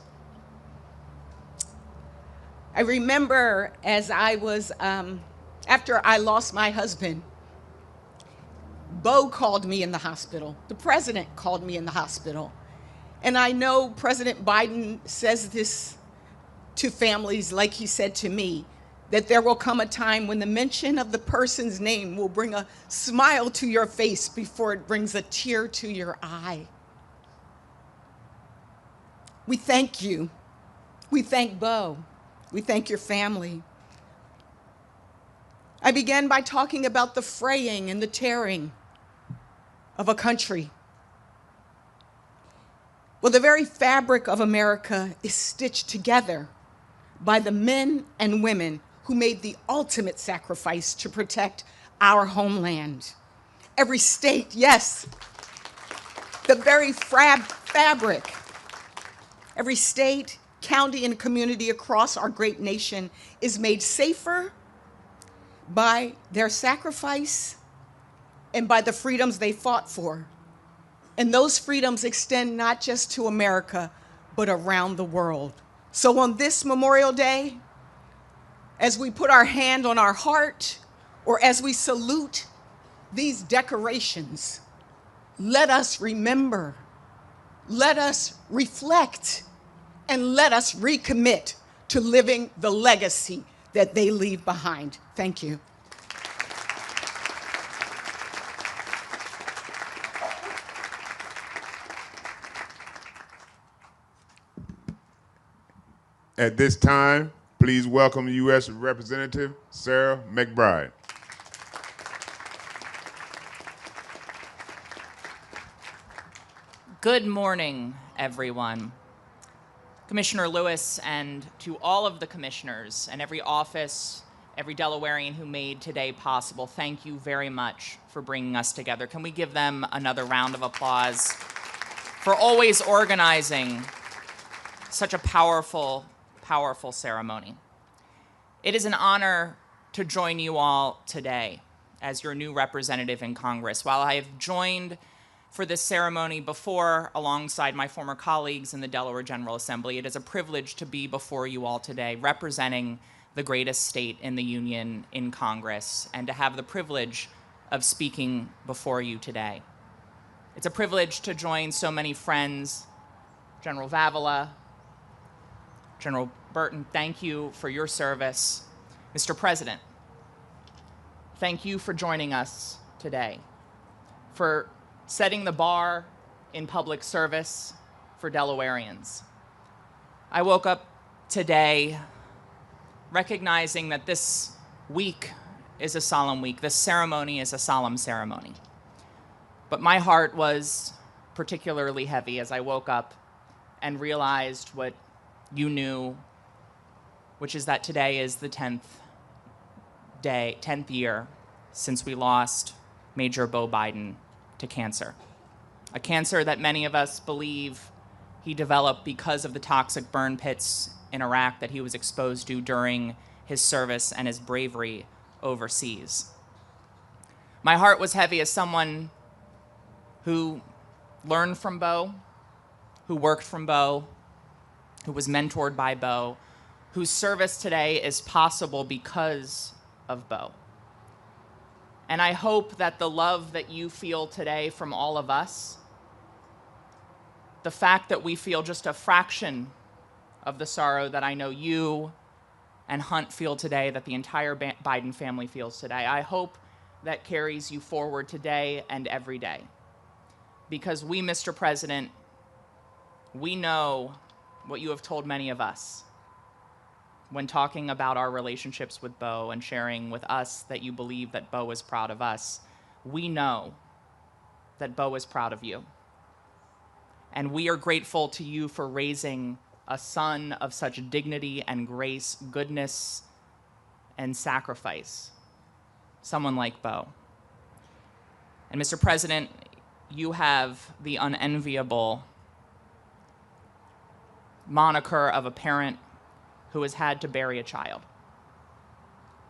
I remember as I was, after I lost my husband, Beau called me in the hospital. The president called me in the hospital. And I know President Biden says this to families like he said to me, that there will come a time when the mention of the person's name will bring a smile to your face before it brings a tear to your eye. We thank you. We thank Beau. We thank your family. I began by talking about the fraying and the tearing of a country. Well, the very fabric of America is stitched together by the men and women who made the ultimate sacrifice to protect our homeland. Every state, yes, the very fabric. Every state, county, and community across our great nation is made safer by their sacrifice and by the freedoms they fought for. And those freedoms extend not just to America, but around the world. So on this Memorial Day, as we put our hand on our heart, or as we salute these decorations, let us remember, let us reflect, and let us recommit to living the legacy that they leave behind. Thank you. At this time, please welcome U.S. Representative Sarah McBride. Good morning, everyone. Commissioner Lewis, and to all of the commissioners and every office, every Delawarean who made today possible, thank you very much for bringing us together. Can we give them another round of applause for always organizing such a powerful, powerful ceremony? It is an honor to join you all today as your new representative in Congress. While I have joined for this ceremony before alongside my former colleagues in the Delaware General Assembly, it is a privilege to be before you all today representing the greatest state in the Union in Congress and to have the privilege of speaking before you today. It's a privilege to join so many friends. General Vavala, General Burton, thank you for your service. Mr. President, thank you for joining us today, for setting the bar in public service for Delawareans. I woke up today recognizing that this week is a solemn week. This ceremony is a solemn ceremony. But my heart was particularly heavy as I woke up and realized what you knew, which is that today is the 10th year since we lost Major Beau Biden to cancer. A cancer that many of us believe he developed because of the toxic burn pits in Iraq that he was exposed to during his service and his bravery overseas. My heart was heavy as someone who learned from Beau, who worked from Beau, who was mentored by Beau, whose service today is possible because of Beau. And I hope that the love that you feel today from all of us, the fact that we feel just a fraction of the sorrow that I know you and Hunt feel today, that the entire Biden family feels today, I hope that carries you forward today and every day. Because we, Mr. President, we know what you have told many of us when talking about our relationships with Beau and sharing with us that you believe that Beau is proud of us. We know that Beau is proud of you. And we are grateful to you for raising a son of such dignity and grace, goodness, and sacrifice, someone like Beau. And Mr. President, you have the unenviable moniker of a parent who has had to bury a child.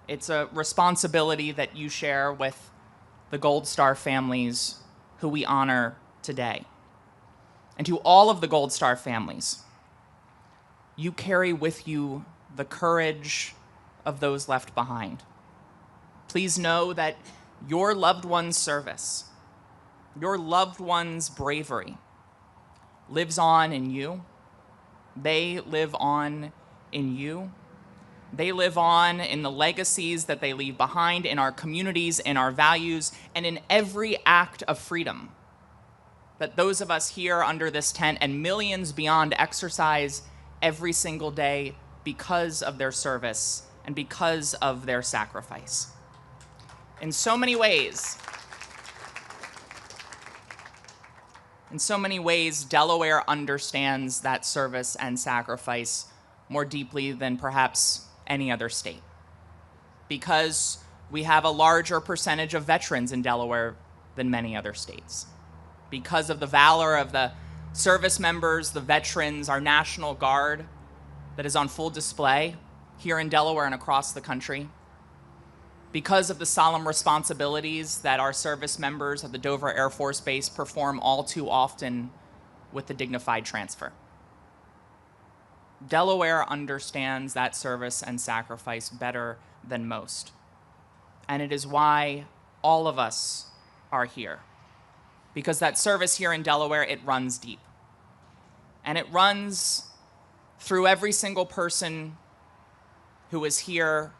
It's a responsibility that you share with the Gold Star families who we honor today. And to all of the Gold Star families, you carry with you the courage of those left behind. Please know that your loved one's service, your loved one's bravery lives on in you. They live on in you. They live on in the legacies that they leave behind in our communities, in our values, and in every act of freedom that those of us here under this tent and millions beyond exercise every single day because of their service and because of their sacrifice. In so many ways, Delaware understands that service and sacrifice more deeply than perhaps any other state, because we have a larger percentage of veterans in Delaware than many other states. Because of the valor of the service members, the veterans, our National Guard that is on full display here in Delaware and across the country. because of the solemn responsibilities that our service members of the Dover Air Force Base perform all too often with the dignified transfer. Delaware understands that service and sacrifice better than most. And it is why all of us are here. Because that service here in Delaware, it runs deep. And it runs through every single person who is here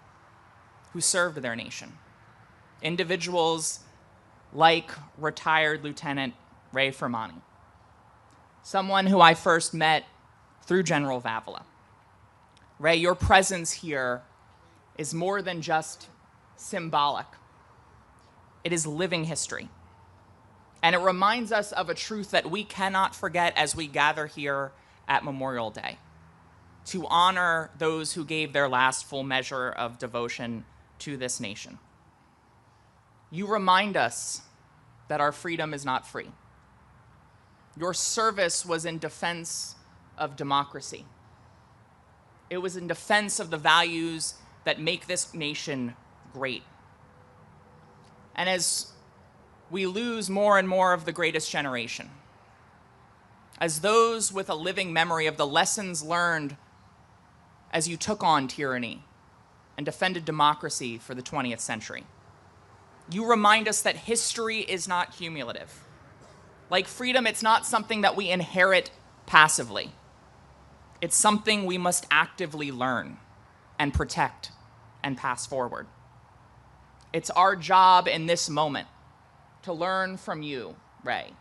who served their nation. Individuals like retired Lieutenant Ray Fermani, someone who I first met through General Vavala. Ray, your presence here is more than just symbolic. It is living history. And it reminds us of a truth that we cannot forget as we gather here at Memorial Day, to honor those who gave their last full measure of devotion to this nation. You remind us that our freedom is not free. Your service was in defense of democracy. It was in defense of the values that make this nation great. And as we lose more and more of the greatest generation, as those with a living memory of the lessons learned as you took on tyranny and defended democracy for the 20th century, you remind us that history is not cumulative. Like freedom, it's not something that we inherit passively. It's something we must actively learn and protect and pass forward. It's our job in this moment to learn from you, Ray,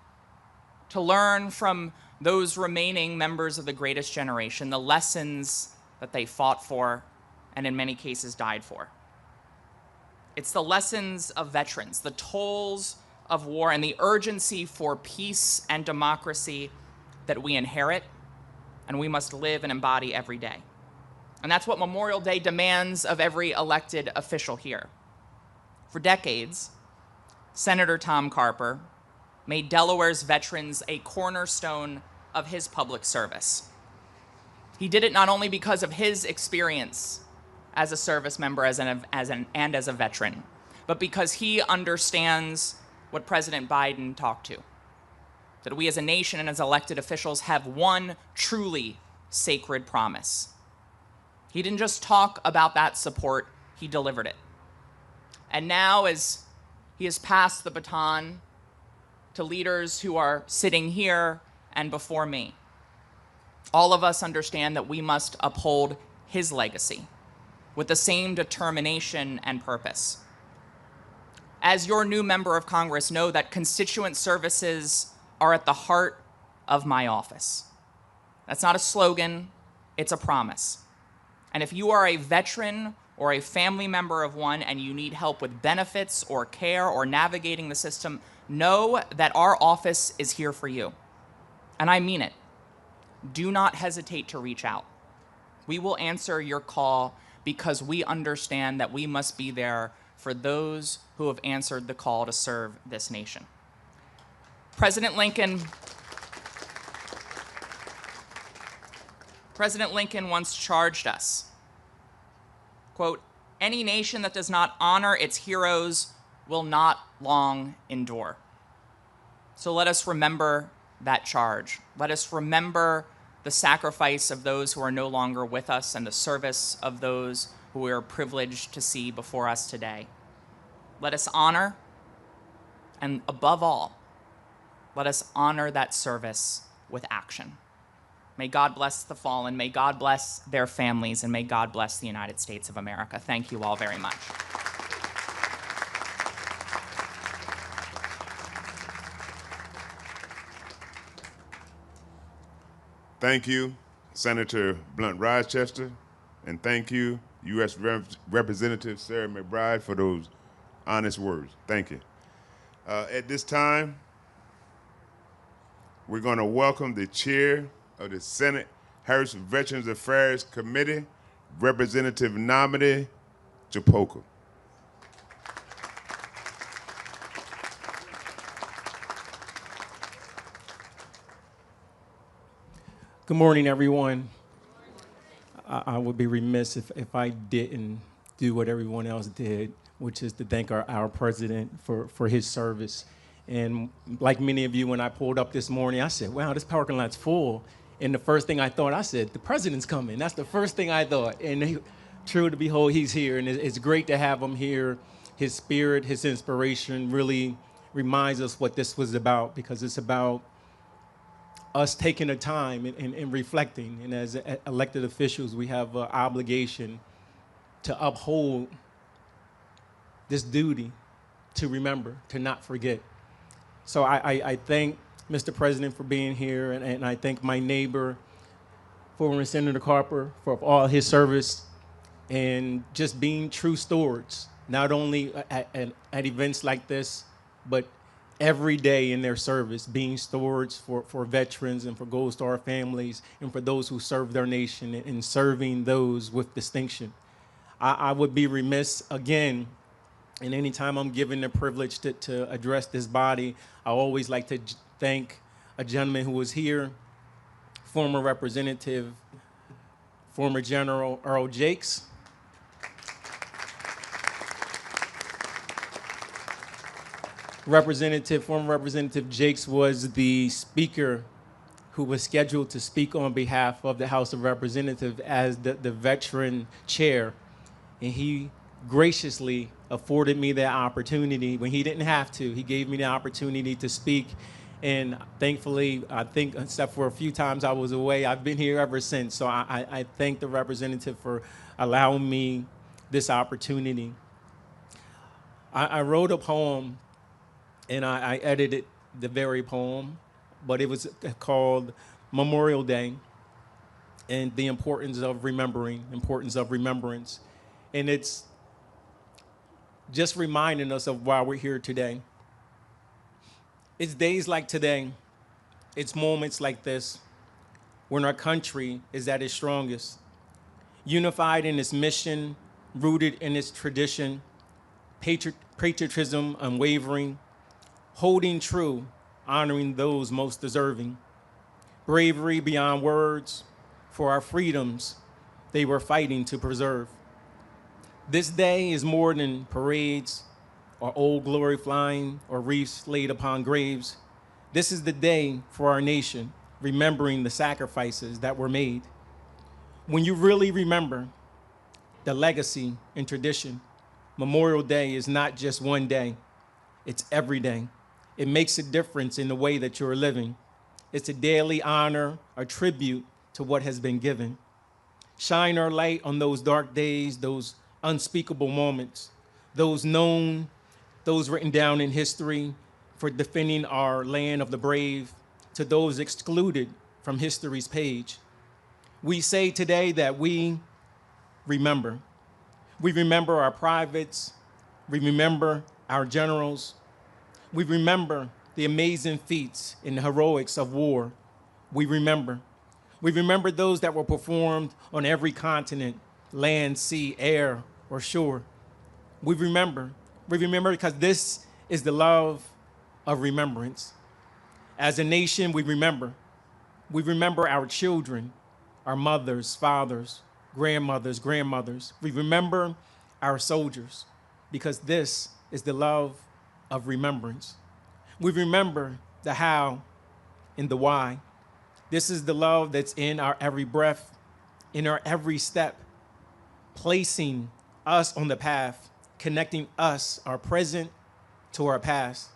to learn from those remaining members of the greatest generation, the lessons that they fought for and in many cases died for. It's the lessons of veterans, the tolls of war, and the urgency for peace and democracy that we inherit and we must live and embody every day. And that's what Memorial Day demands of every elected official here. For decades, Senator Tom Carper made Delaware's veterans a cornerstone of his public service. He did it not only because of his experience as a service member and as a veteran, but because he understands what President Biden talked to, that we as a nation and as elected officials have one truly sacred promise. He didn't just talk about that support, he delivered it. And now, as he has passed the baton to leaders who are sitting here and before me, all of us understand that we must uphold his legacy with the same determination and purpose. As your new member of Congress, know that constituent services are at the heart of my office. That's not a slogan, it's a promise. And if you are a veteran or a family member of one and you need help with benefits or care or navigating the system, know that our office is here for you. And I mean it. Do not hesitate to reach out. We will answer your call because we understand that we must be there for those who have answered the call to serve this nation. President Lincoln once charged us, quote, "Any nation that does not honor its heroes will not long endure." So let us remember that charge. Let us remember the sacrifice of those who are no longer with us and the service of those who we are privileged to see before us today. Let us honor, and above all, let us honor that service with action. May God bless the fallen, may God bless their families, and may God bless the United States of America. Thank you all very much. Thank you, Senator Blunt Rochester, and thank you, U.S. Representative Sarah McBride, for those honest words. Thank you. At this time, we're going to welcome the chair of the Senate House Veterans Affairs Committee, Representative nominee Japoka. Good morning, everyone. I would be remiss if I didn't do what everyone else did which is to thank our president for his service. And like many of you, when I pulled up this morning, I said, wow, this parking lot's full. And the first thing I thought, I said, the president's coming. That's the first thing I thought. And true to behold, he's here. And it's great to have him here. His spirit, his inspiration really reminds us what this was about, because it's about us taking the time and reflecting. And as elected officials, we have an obligation to uphold this duty to remember, to not forget. So I thank Mr. President for being here, and I thank my neighbor, former Senator Carper, for all his service and just being true stewards, not only at events like this, but every day in their service, being stewards for veterans and for Gold Star families and for those who serve their nation and serving those with distinction. I would be remiss again, and anytime I'm given the privilege to address this body, I always like to thank a gentleman who was here, former Representative, former General Earl Jakes. Former Representative Jakes was the speaker who was scheduled to speak on behalf of the House of Representatives as the veteran chair. And he graciously afforded me that opportunity when he didn't have to. He gave me the opportunity to speak. And thankfully, I think, except for a few times I was away, I've been here ever since. So I thank the representative for allowing me this opportunity. I wrote a poem, and I edited the very poem, but it was called Memorial Day and the importance of remembrance. And it's just reminding us of why we're here today. It's days like today, it's moments like this, when our country is at its strongest, unified in its mission, rooted in its tradition, patriotism unwavering, holding true, honoring those most deserving, bravery beyond words, for our freedoms they were fighting to preserve. This day is more than parades or old glory flying or wreaths laid upon graves. This is the day for our nation, remembering the sacrifices that were made. When you really remember the legacy and tradition, Memorial Day is not just one day, it's every day. It makes a difference in the way that you're living. It's a daily honor, a tribute to what has been given. Shine our light on those dark days, those unspeakable moments, those known, those written down in history for defending our land of the brave, to those excluded from history's page. We say today that we remember. We remember our privates. We remember our generals. We remember the amazing feats and heroics of war. We remember. We remember those that were performed on every continent, land, sea, air, or shore. We remember. We remember because this is the love of remembrance. As a nation, we remember. We remember our children, our mothers, fathers, grandmothers. We remember our soldiers because this is the love of remembrance. We remember the how and the why. This is the love that's in our every breath, in our every step, placing us on the path, connecting us, our present, to our past,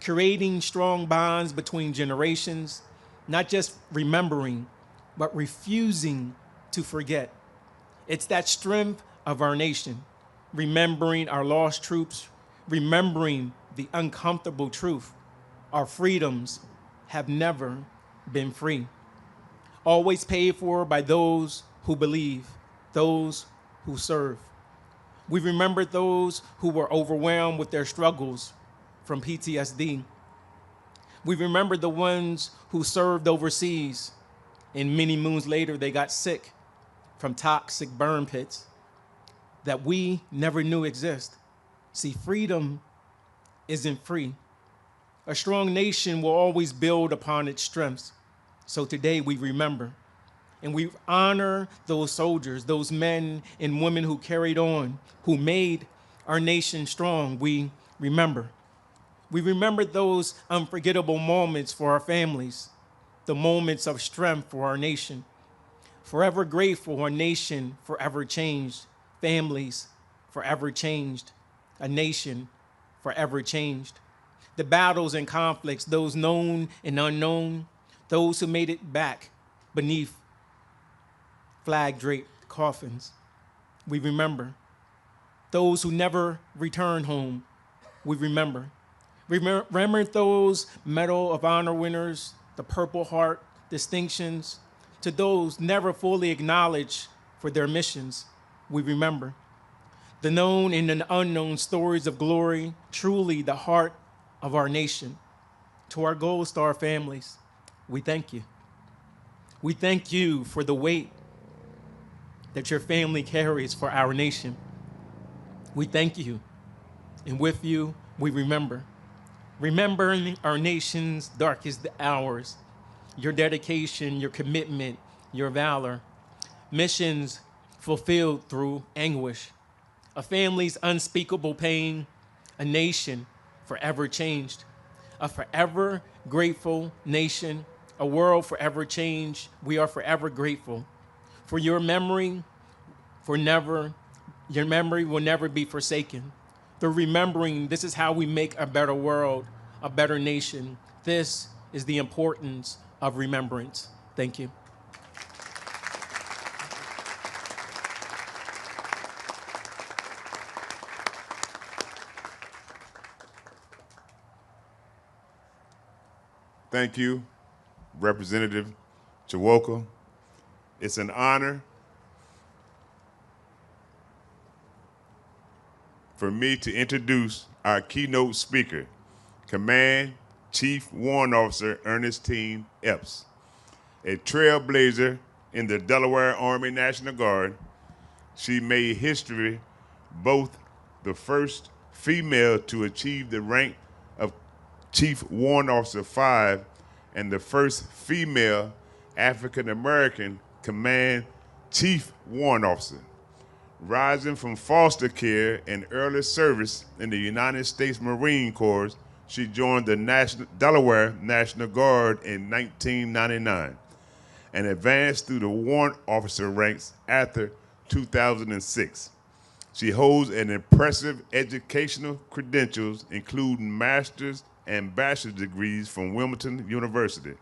creating strong bonds between generations, not just remembering, but refusing to forget. It's that strength of our nation, remembering our lost troops, remembering the uncomfortable truth. Our freedoms have never been free. Always paid for by those who believe, those who serve. We remember those who were overwhelmed with their struggles from PTSD. We remember the ones who served overseas, and many moons later they got sick from toxic burn pits that we never knew exist. See, freedom isn't free. A strong nation will always build upon its strengths. So today we remember and we honor those soldiers, those men and women who carried on, who made our nation strong, we remember. We remember those unforgettable moments for our families, the moments of strength for our nation. Forever grateful, our nation forever changed, families forever changed, a nation forever changed. The battles and conflicts, those known and unknown, those who made it back beneath flag-draped coffins, we remember. Those who never returned home, we remember. Remember those Medal of Honor winners, the Purple Heart distinctions, to those never fully acknowledged for their missions, we remember. The known and the unknown stories of glory, truly the heart of our nation. To our Gold Star families, we thank you. We thank you for the weight that your family carries for our nation. We thank you, and with you, we remember. Remembering our nation's darkest hours, your dedication, your commitment, your valor, missions fulfilled through anguish, a family's unspeakable pain, a nation forever changed, a forever grateful nation, a world forever changed. We are forever grateful for your memory, your memory will never be forsaken. Through remembering, this is how we make a better world, a better nation. This is the importance of remembrance. Thank you. Thank you, Representative Chiwoka. It's an honor for me to introduce our keynote speaker, Command Chief Warrant Officer Ernestine Epps, a trailblazer in the Delaware Army National Guard. She made history, both the first female to achieve the rank of Chief Warrant Officer 5 and the first female African-American Command Chief Warrant Officer. Rising from foster care and early service in the United States Marine Corps, she joined the Delaware National Guard in 1999 and advanced through the warrant officer ranks after 2006. She holds an impressive educational credentials, including master's and bachelor's degrees from Wilmington University,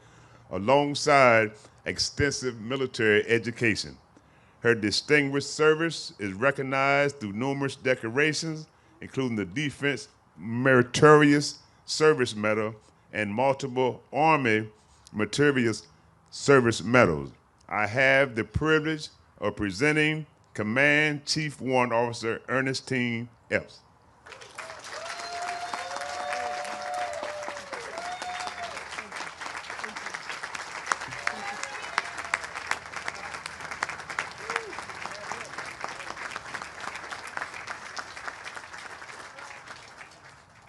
alongside extensive military education. Her distinguished service is recognized through numerous decorations, including the Defense Meritorious Service Medal and multiple Army Meritorious Service Medals. I have the privilege of presenting Command Chief Warrant Officer Ernestine Epps.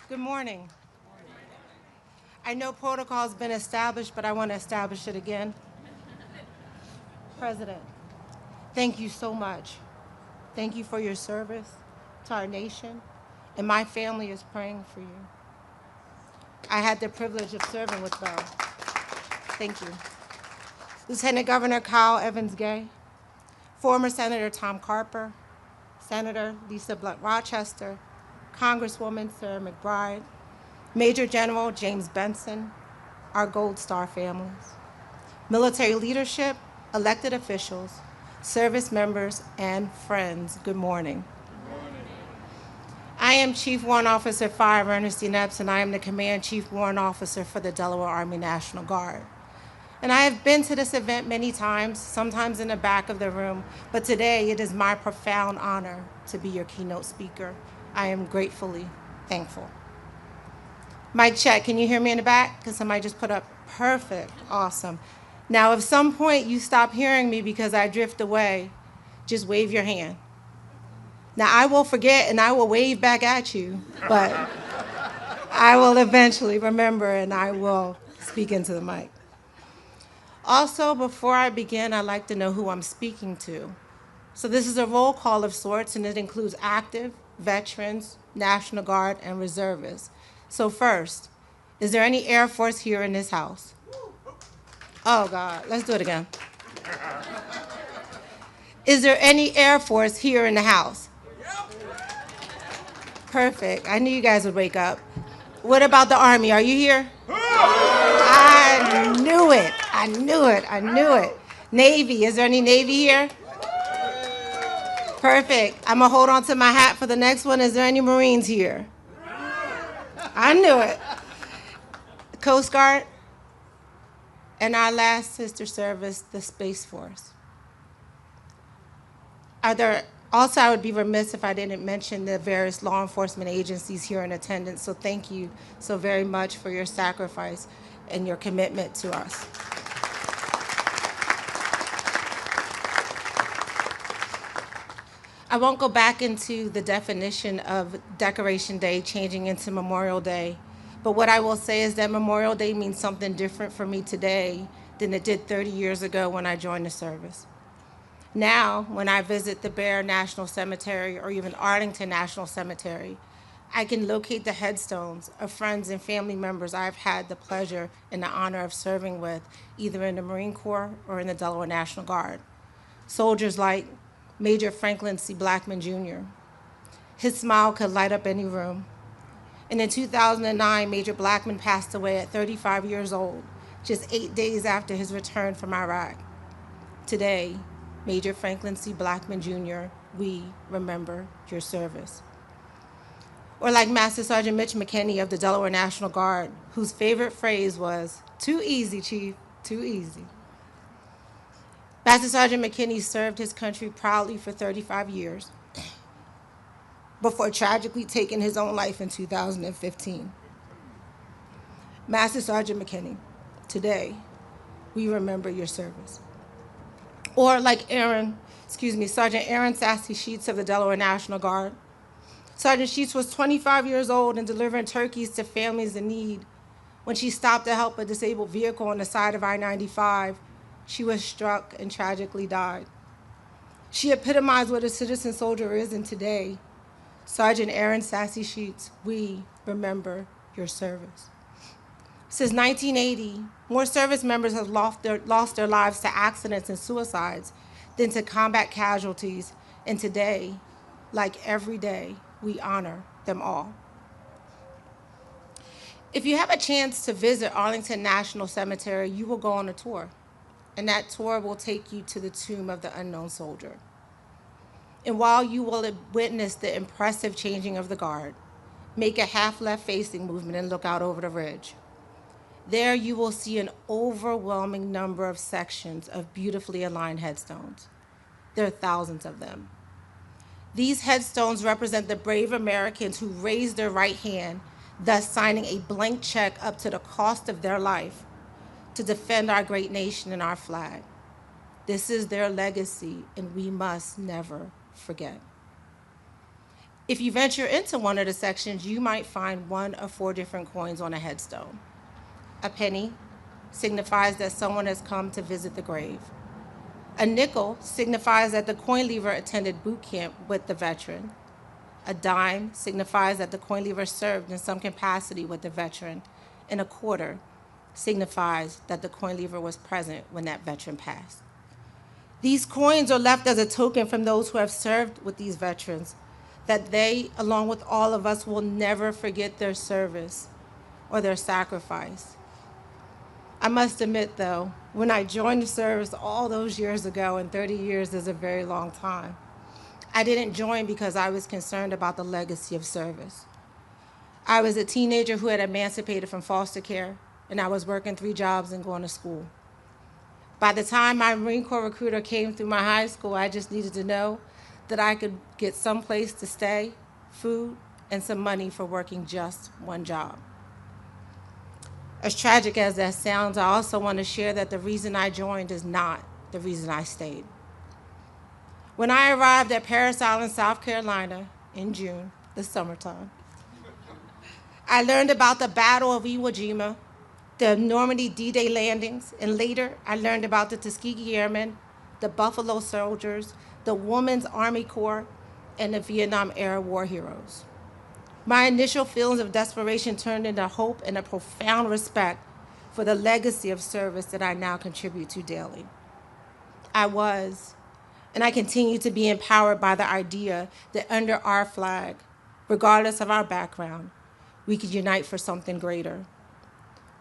Good morning. I know protocol has been established, but I want to establish it again. President, thank you so much. Thank you for your service to our nation, and my family is praying for you. I had the privilege of serving with Beau. Thank you. Lieutenant Governor Kyle Evans-Gay, former Senator Tom Carper, Senator Lisa Blunt Rochester, Congresswoman Sarah McBride, Major General James Benson, our Gold Star families, military leadership, elected officials, service members, and friends, good morning. Good morning. I am Chief Warrant Officer 5 Ernestine Epps, and I am the Command Chief Warrant Officer for the Delaware Army National Guard. And I have been to this event many times, sometimes in the back of the room, but today it is my profound honor to be your keynote speaker. I am gratefully thankful. Mic check, can you hear me in the back? Because somebody just put up, perfect, awesome. Now, if some point you stop hearing me because I drift away, just wave your hand. Now, I will forget and I will wave back at you, but I will eventually remember and I will speak into the mic. Also, before I begin, I'd like to know who I'm speaking to. So this is a roll call of sorts, and it includes active veterans, National Guard, and reservists. So first, is there any Air Force here in this house? Oh God, let's do it again. Is there any Air Force here in the house? Perfect. I knew you guys would wake up. What about the Army? Are you here? I knew it. I knew it. I knew it. Navy. Is there any Navy here? Perfect. I'm going to hold on to my hat for the next one. Is there any Marines here? I knew it. Coast Guard. And our last sister service, the Space Force. Also, I would be remiss if I didn't mention the various law enforcement agencies here in attendance. So thank you so very much for your sacrifice and your commitment to us. I won't go back into the definition of Decoration Day changing into Memorial Day, but what I will say is that Memorial Day means something different for me today than it did 30 years ago when I joined the service. Now, when I visit the Bear National Cemetery or even Arlington National Cemetery, I can locate the headstones of friends and family members I've had the pleasure and the honor of serving with, either in the Marine Corps or in the Delaware National Guard. Soldiers like Major Franklin C. Blackman Jr. His smile could light up any room. And in 2009, Major Blackman passed away at 35 years old, just 8 days after his return from Iraq. Today, Major Franklin C. Blackman Jr., we remember your service. Or like Master Sergeant Mitch McKinney of the Delaware National Guard, whose favorite phrase was, "Too easy, Chief, too easy." Master Sergeant McKinney served his country proudly for 35 years before tragically taking his own life in 2015. Master Sergeant McKinney, today, we remember your service. Or like Sergeant Aaron Sassy Sheets of the Delaware National Guard. Sergeant Sheets was 25 years old and delivering turkeys to families in need. When she stopped to help a disabled vehicle on the side of I-95, she was struck and tragically died. She epitomized what a citizen soldier is, and today, Sergeant Aaron Sassy Sheets, we remember your service. Since 1980, more service members have lost their lives to accidents and suicides than to combat casualties, and today, like every day, we honor them all. If you have a chance to visit Arlington National Cemetery, you will go on a tour, and that tour will take you to the tomb of the unknown soldier. And while you will witness the impressive changing of the guard, make a half left facing movement and look out over the ridge. There you will see an overwhelming number of sections of beautifully aligned headstones. There are thousands of them. These headstones represent the brave Americans who raised their right hand, thus signing a blank check up to the cost of their life to defend our great nation and our flag. This is their legacy, and we must never forget. If you venture into one of the sections, you might find one of 4 different coins on a headstone. A penny signifies that someone has come to visit the grave. A nickel signifies that the coin leaver attended boot camp with the veteran. A dime signifies that the coin leaver served in some capacity with the veteran. And a quarter signifies that the coin leaver was present when that veteran passed. These coins are left as a token from those who have served with these veterans, that they, along with all of us, will never forget their service or their sacrifice. I must admit, though, when I joined the service all those years ago, and 30 years is a very long time, I didn't join because I was concerned about the legacy of service. I was a teenager who had emancipated from foster care, and I was working 3 jobs and going to school. By the time my Marine Corps recruiter came through my high school, I just needed to know that I could get some place to stay, food, and some money for working just 1 job. As tragic as that sounds, I also want to share that the reason I joined is not the reason I stayed. When I arrived at Parris Island, South Carolina in June, the summertime, I learned about the Battle of Iwo Jima, the Normandy D-Day landings, and later I learned about the Tuskegee Airmen, the Buffalo Soldiers, the Women's Army Corps, and the Vietnam-era war heroes. My initial feelings of desperation turned into hope and a profound respect for the legacy of service that I now contribute to daily. I was, and I continue to be empowered by the idea that under our flag, regardless of our background, we could unite for something greater.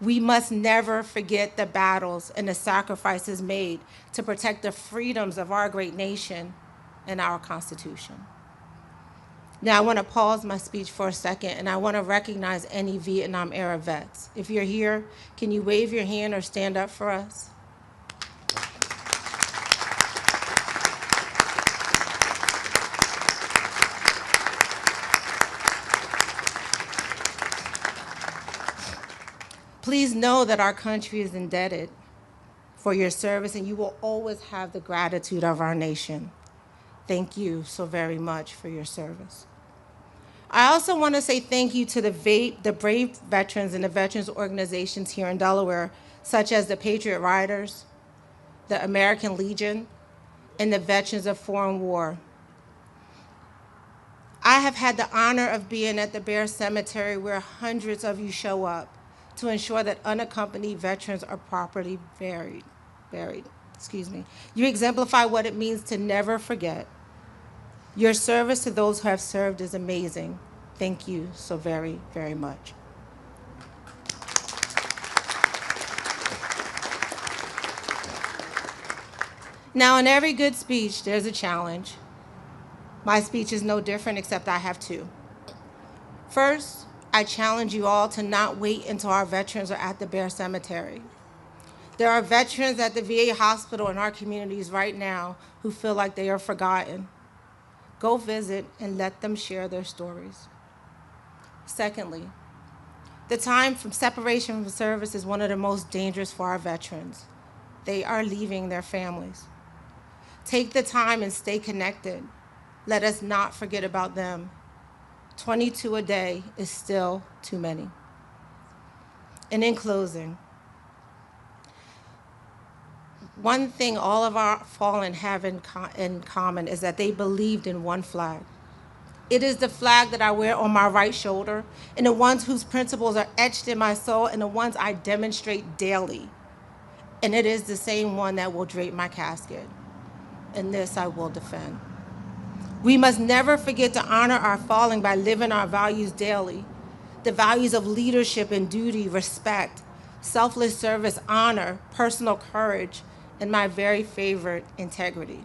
We must never forget the battles and the sacrifices made to protect the freedoms of our great nation and our Constitution. Now, I want to pause my speech for a second, and I want to recognize any Vietnam-era vets. If you're here, can you wave your hand or stand up for us? Please know that our country is indebted for your service, and you will always have the gratitude of our nation. Thank you so very much for your service. I also want to say thank you to the brave veterans and the veterans organizations here in Delaware, such as the Patriot Riders, the American Legion, and the Veterans of Foreign War. I have had the honor of being at the Bear Cemetery where hundreds of you show up to ensure that unaccompanied veterans are properly buried. You exemplify what it means to never forget. Your service to those who have served is amazing. Thank you so very, very much. Now, in every good speech, there's a challenge. My speech is no different, except I have two. First, I challenge you all to not wait until our veterans are at the Bear Cemetery. There are veterans at the VA hospital in our communities right now who feel like they are forgotten. Go visit and let them share their stories. Secondly, the time from separation from service is one of the most dangerous for our veterans. They are leaving their families. Take the time and stay connected. Let us not forget about them. 22 a day is still too many. And in closing, one thing all of our fallen have in common is that they believed in one flag. It is the flag that I wear on my right shoulder, and the ones whose principles are etched in my soul, and the ones I demonstrate daily. And it is the same one that will drape my casket. And this I will defend. We must never forget to honor our fallen by living our values daily. The values of leadership and duty, respect, selfless service, honor, personal courage, and my very favorite, integrity.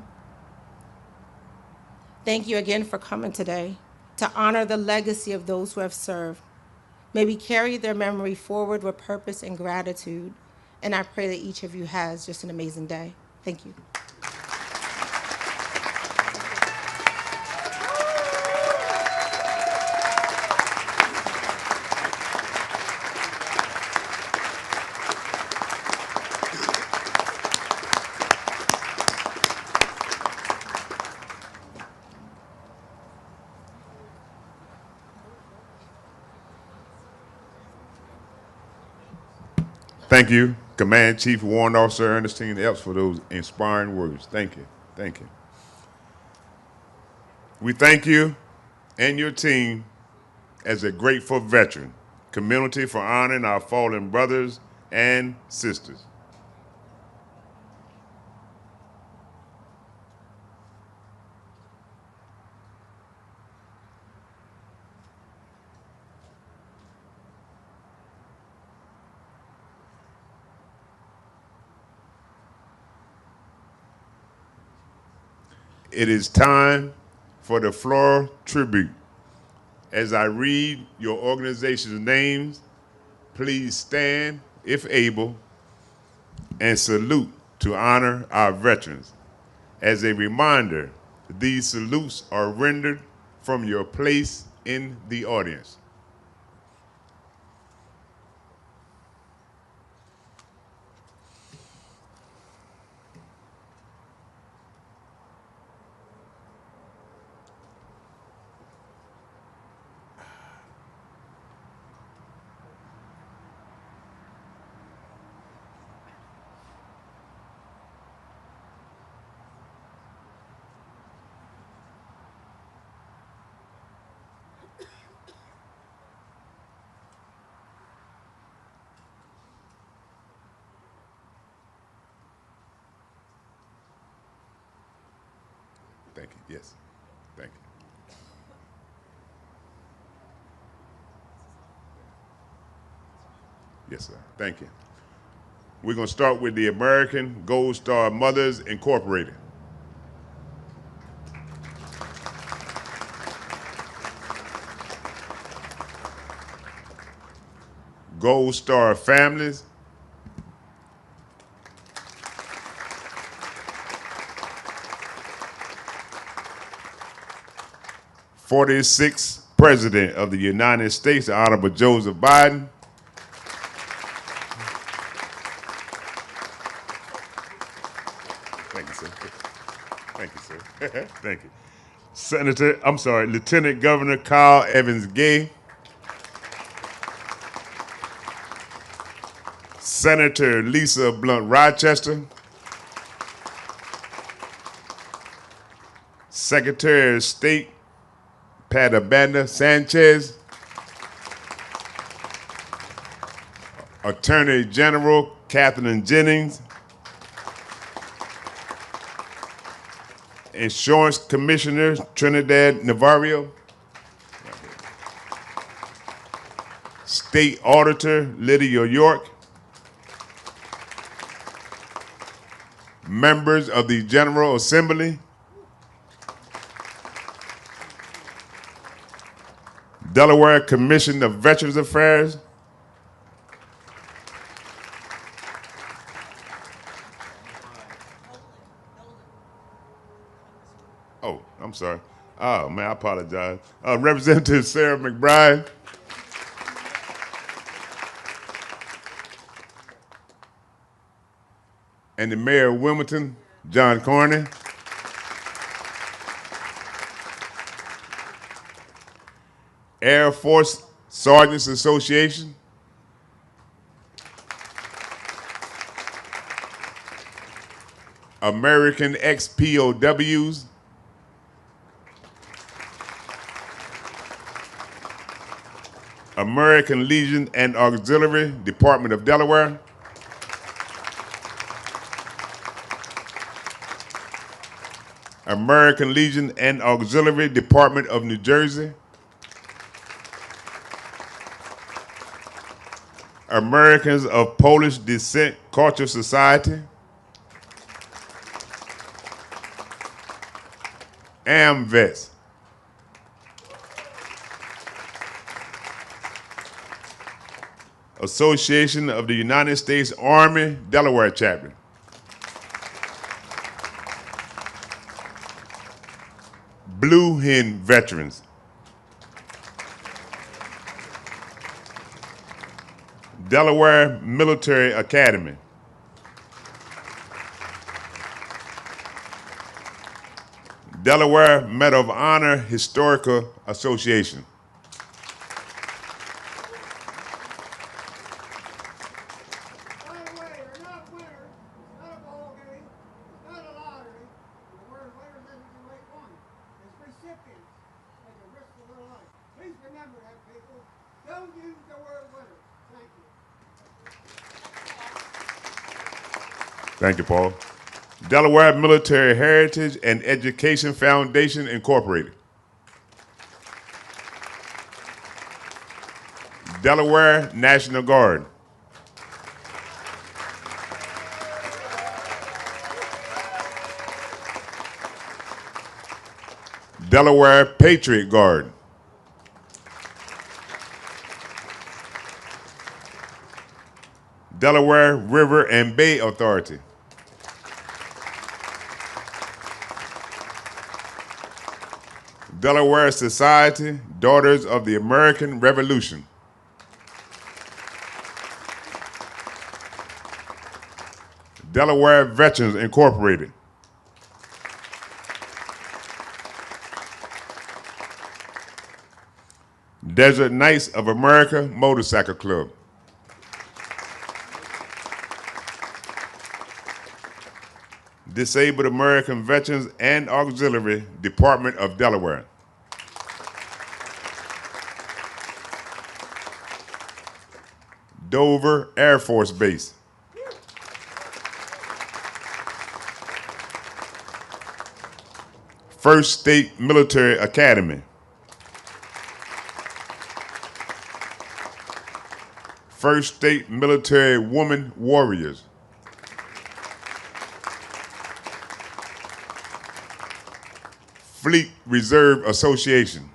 Thank you again for coming today to honor the legacy of those who have served. May we carry their memory forward with purpose and gratitude. And I pray that each of you has just an amazing day. Thank you. Thank you, Command Chief Warrant Officer Ernestine Epps, for those inspiring words. Thank you. Thank you. We thank you and your team as a grateful veteran community for honoring our fallen brothers and sisters. It is time for the floral tribute. As I read your organization's names, please stand, if able, and salute to honor our veterans. As a reminder, these salutes are rendered from your place in the audience. Thank you. Yes. Thank you. Yes, sir. Thank you. We're going to start with the American Gold Star Mothers Incorporated. Gold Star Families. '46th President of the United States, the Honorable Joseph Biden. Thank you, sir. Thank you, sir. Thank you. Lieutenant Governor Kyle Evans Gay. Senator Lisa Blunt Rochester. Secretary of State Pat Abanda Sanchez. Attorney General Kathleen Jennings. Insurance Commissioner Trinidad Navarro. State Auditor Lydia York. Members of the General Assembly. Delaware Commission of Veterans Affairs. Oh, I'm sorry. Oh, man, I apologize. Representative Sarah McBride. And the Mayor of Wilmington, John Carney. Air Force Sergeants Association. American ex-POWs. American Legion and Auxiliary, Department of Delaware. American Legion and Auxiliary, Department of New Jersey. Americans of Polish Descent Culture Society. AMVETS. Association of the United States Army, Delaware Chapter. Blue Hen Veterans. Delaware Military Academy. Delaware Medal of Honor Historical Association. Thank you, Paul. Delaware Military Heritage and Education Foundation, Incorporated. Delaware National Guard. Delaware Patriot Guard. Delaware River and Bay Authority. Delaware Society, Daughters of the American Revolution. Delaware Veterans Incorporated. Desert Knights of America Motorcycle Club. Disabled American Veterans and Auxiliary, Department of Delaware. Dover Air Force Base. First State Military Academy, First State Military Woman Warriors, Fleet Reserve Association,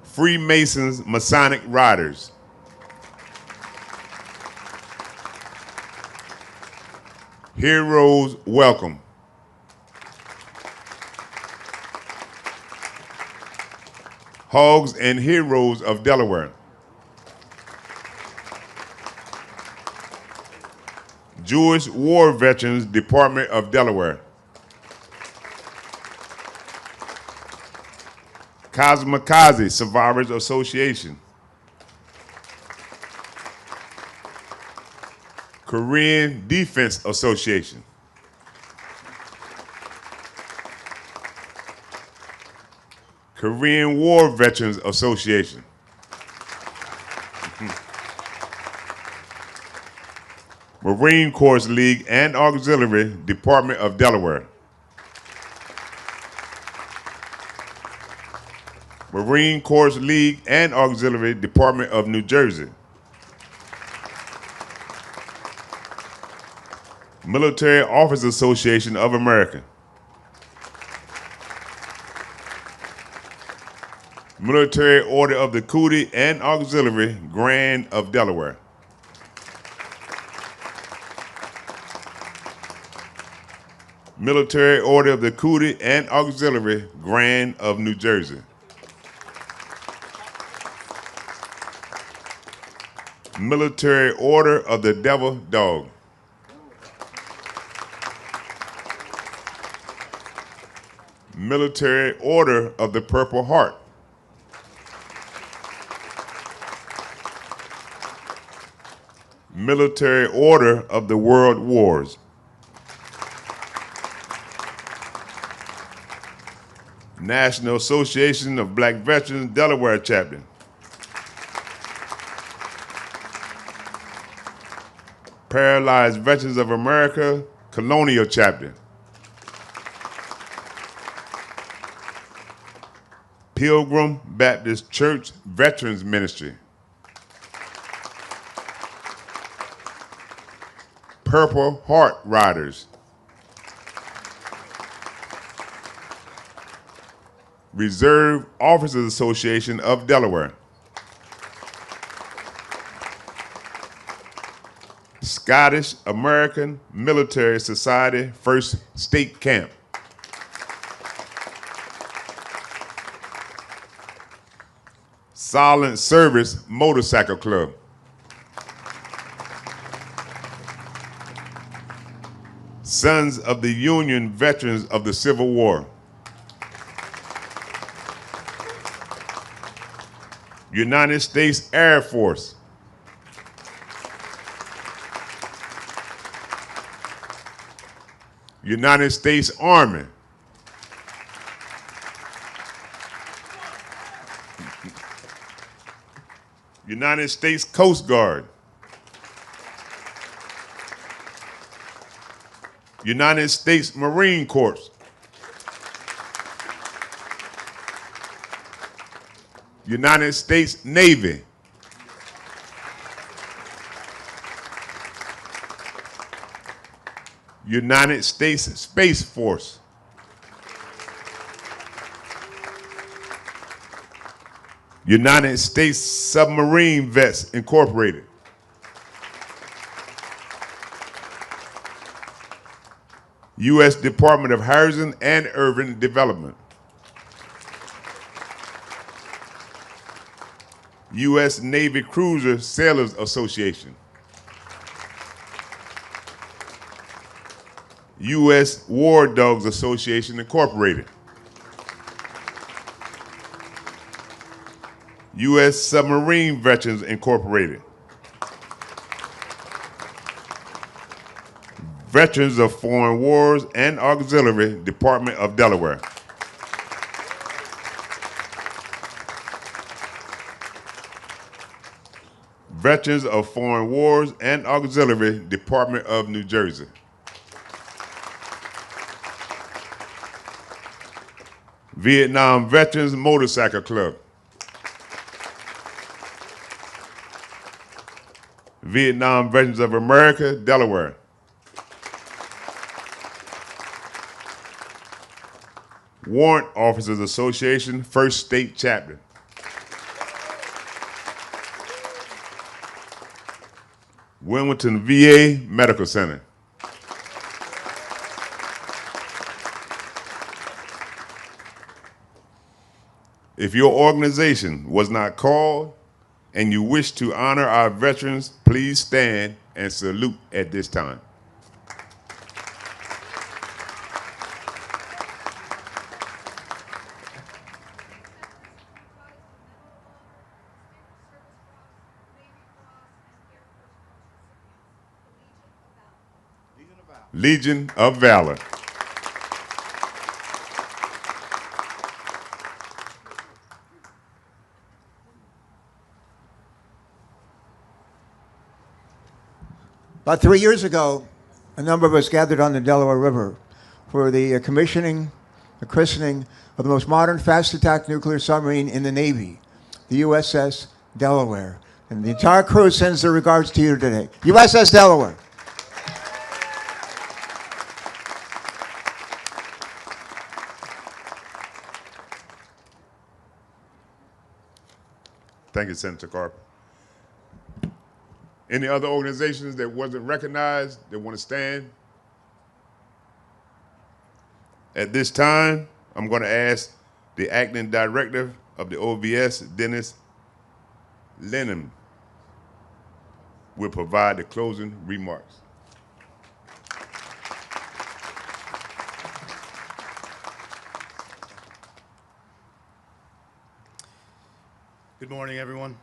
Freemasons Masonic Riders, Heroes Welcome, Hogs and Heroes of Delaware, Jewish War Veterans Department of Delaware, Kamikaze Survivors Association, Korean Defense Association, Korean War Veterans Association, Marine Corps League and Auxiliary Department of Delaware, Marine Corps League and Auxiliary Department of New Jersey, Military Officers Association of America, Military Order of the Cootie and Auxiliary Grand of Delaware, Military Order of the Cootie and Auxiliary Grand of New Jersey, Military Order of the Devil Dog, Military Order of the Purple Heart, Military Order of the World Wars, National Association of Black Veterans Delaware Chapter, Paralyzed Veterans of America Colonial Chapter, Pilgrim Baptist Church Veterans Ministry, Purple Heart Riders, Reserve Officers Association of Delaware, Scottish American Military Society First State Camp, Silent Service Motorcycle Club, Sons of the Union Veterans of the Civil War, United States Air Force, United States Army, United States Coast Guard, United States Marine Corps, United States Navy, United States Space Force, United States Submarine Vets Incorporated, U.S. Department of Housing and Urban Development, U.S. Navy Cruiser Sailors Association, U.S. War Dogs Association Incorporated, U.S. Submarine Veterans Incorporated, Veterans of Foreign Wars and Auxiliary Department of Delaware, Veterans of Foreign Wars and Auxiliary, Department of New Jersey. Vietnam Veterans Motorcycle Club. Vietnam Veterans of America, Delaware. Warrant Officers Association, First State Chapter. Wilmington VA Medical Center. If your organization was not called and you wish to honor our veterans, please stand and salute at this time. Legion of Valor. About 3 years ago, a number of us gathered on the Delaware River for the christening of the most modern fast-attack nuclear submarine in the Navy, the USS Delaware. And the entire crew sends their regards to you today. USS Delaware. Thank you, Senator Carper. Any other organizations that wasn't recognized that want to stand? At this time, I'm going to ask the acting director of the OVS, Dennis Lennon, will provide the closing remarks. Good morning, everyone.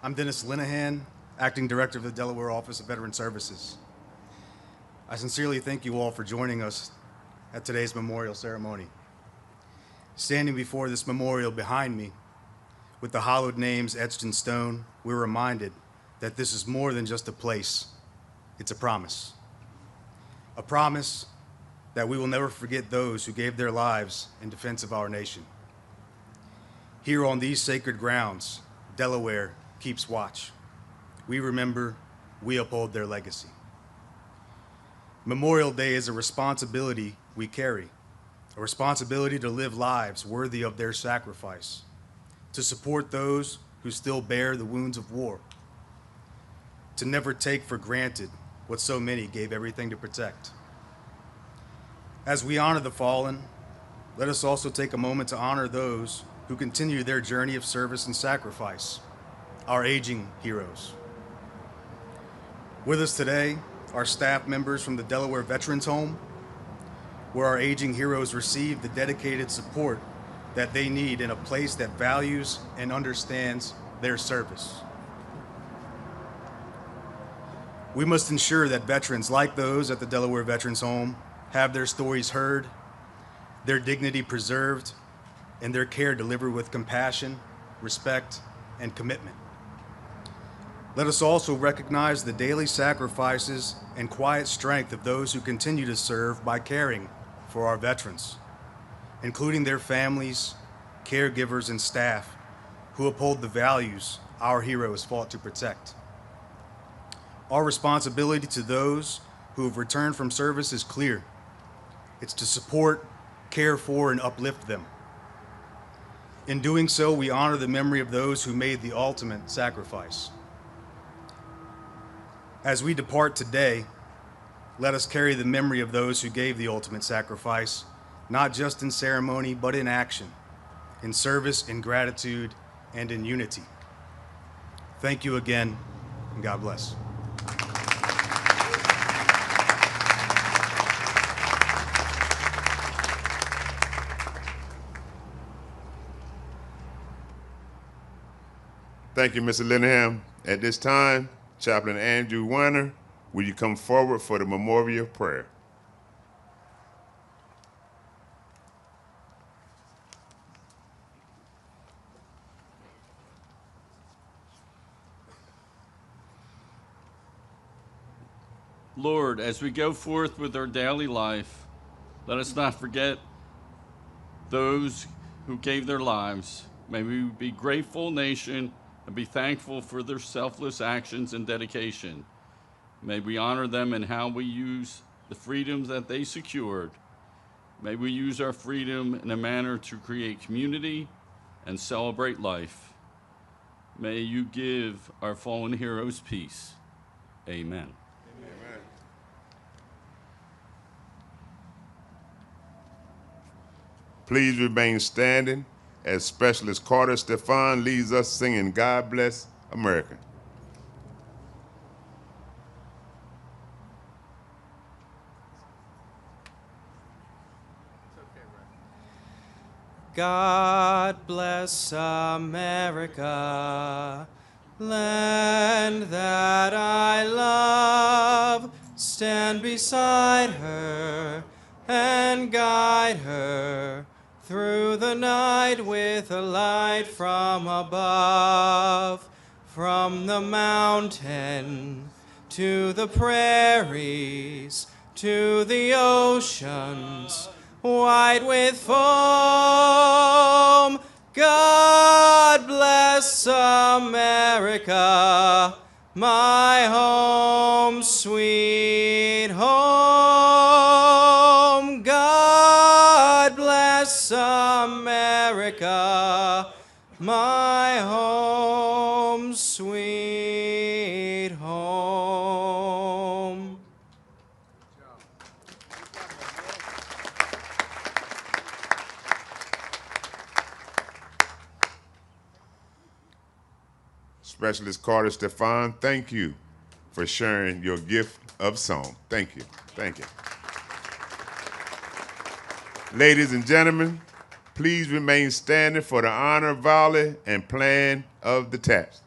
I'm Dennis Linehan, Acting Director of the Delaware Office of Veteran Services. I sincerely thank you all for joining us at today's memorial ceremony. Standing before this memorial behind me, with the hallowed names etched in stone, we're reminded that this is more than just a place. It's a promise. A promise that we will never forget those who gave their lives in defense of our nation. Here on these sacred grounds, Delaware keeps watch. We remember, we uphold their legacy. Memorial Day is a responsibility we carry, a responsibility to live lives worthy of their sacrifice, to support those who still bear the wounds of war, to never take for granted what so many gave everything to protect. As we honor the fallen, let us also take a moment to honor those who continue their journey of service and sacrifice, our aging heroes. With us today are staff members from the Delaware Veterans Home, where our aging heroes receive the dedicated support that they need in a place that values and understands their service. We must ensure that veterans like those at the Delaware Veterans Home have their stories heard, their dignity preserved, and their care delivered with compassion, respect, and commitment. Let us also recognize the daily sacrifices and quiet strength of those who continue to serve by caring for our veterans, including their families, caregivers, and staff who uphold the values our heroes fought to protect. Our responsibility to those who have returned from service is clear. It's to support, care for, and uplift them. In doing so, we honor the memory of those who made the ultimate sacrifice. As we depart today, let us carry the memory of those who gave the ultimate sacrifice, not just in ceremony, but in action, in service, in gratitude, and in unity. Thank you again, and God bless. Thank you, Mr. Linehan. At this time, Chaplain Andrew Weiner, will you come forward for the memorial prayer? Lord, as we go forth with our daily life, let us not forget those who gave their lives. May we be grateful nation and be thankful for their selfless actions and dedication. May we honor them in how we use the freedoms that they secured. May we use our freedom in a manner to create community and celebrate life. May you give our fallen heroes peace. Amen. Amen. Please remain standing as Specialist Carter Stefan leads us singing God Bless America. God bless America, land that I love. Stand beside her and guide her through the night with a light from above. From the mountain to the prairies to the oceans, white with foam. God bless America, my home, sweet home. God bless America, my home, sweet home. Specialist Carter Stefan, thank you for sharing your gift of song. Thank you. Thank you. Ladies and gentlemen, please remain standing for the honor volley and playing of the taps.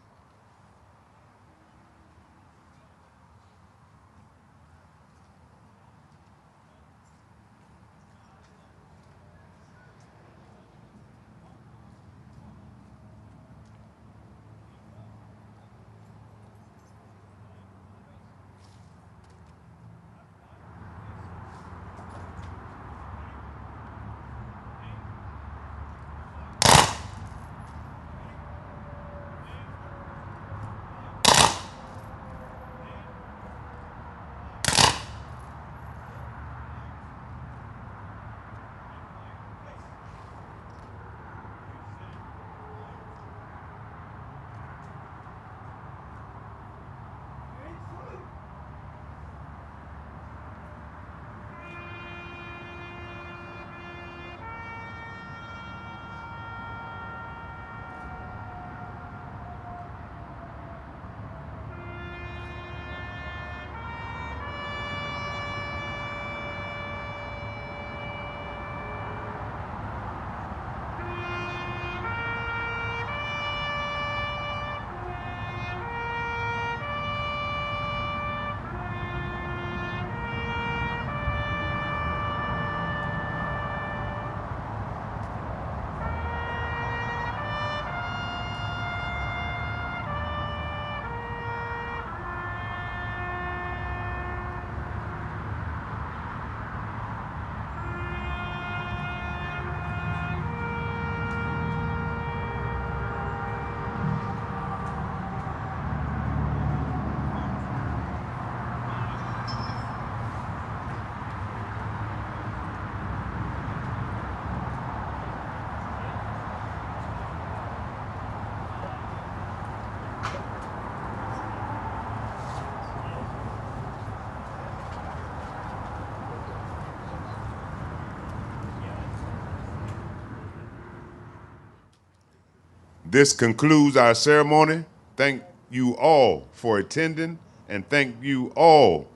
This concludes our ceremony. Thank you all for attending, and thank you all,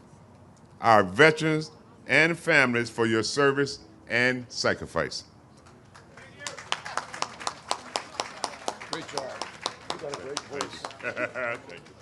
our veterans and families, for your service and sacrifice. Great job. You got a great voice. Thank you.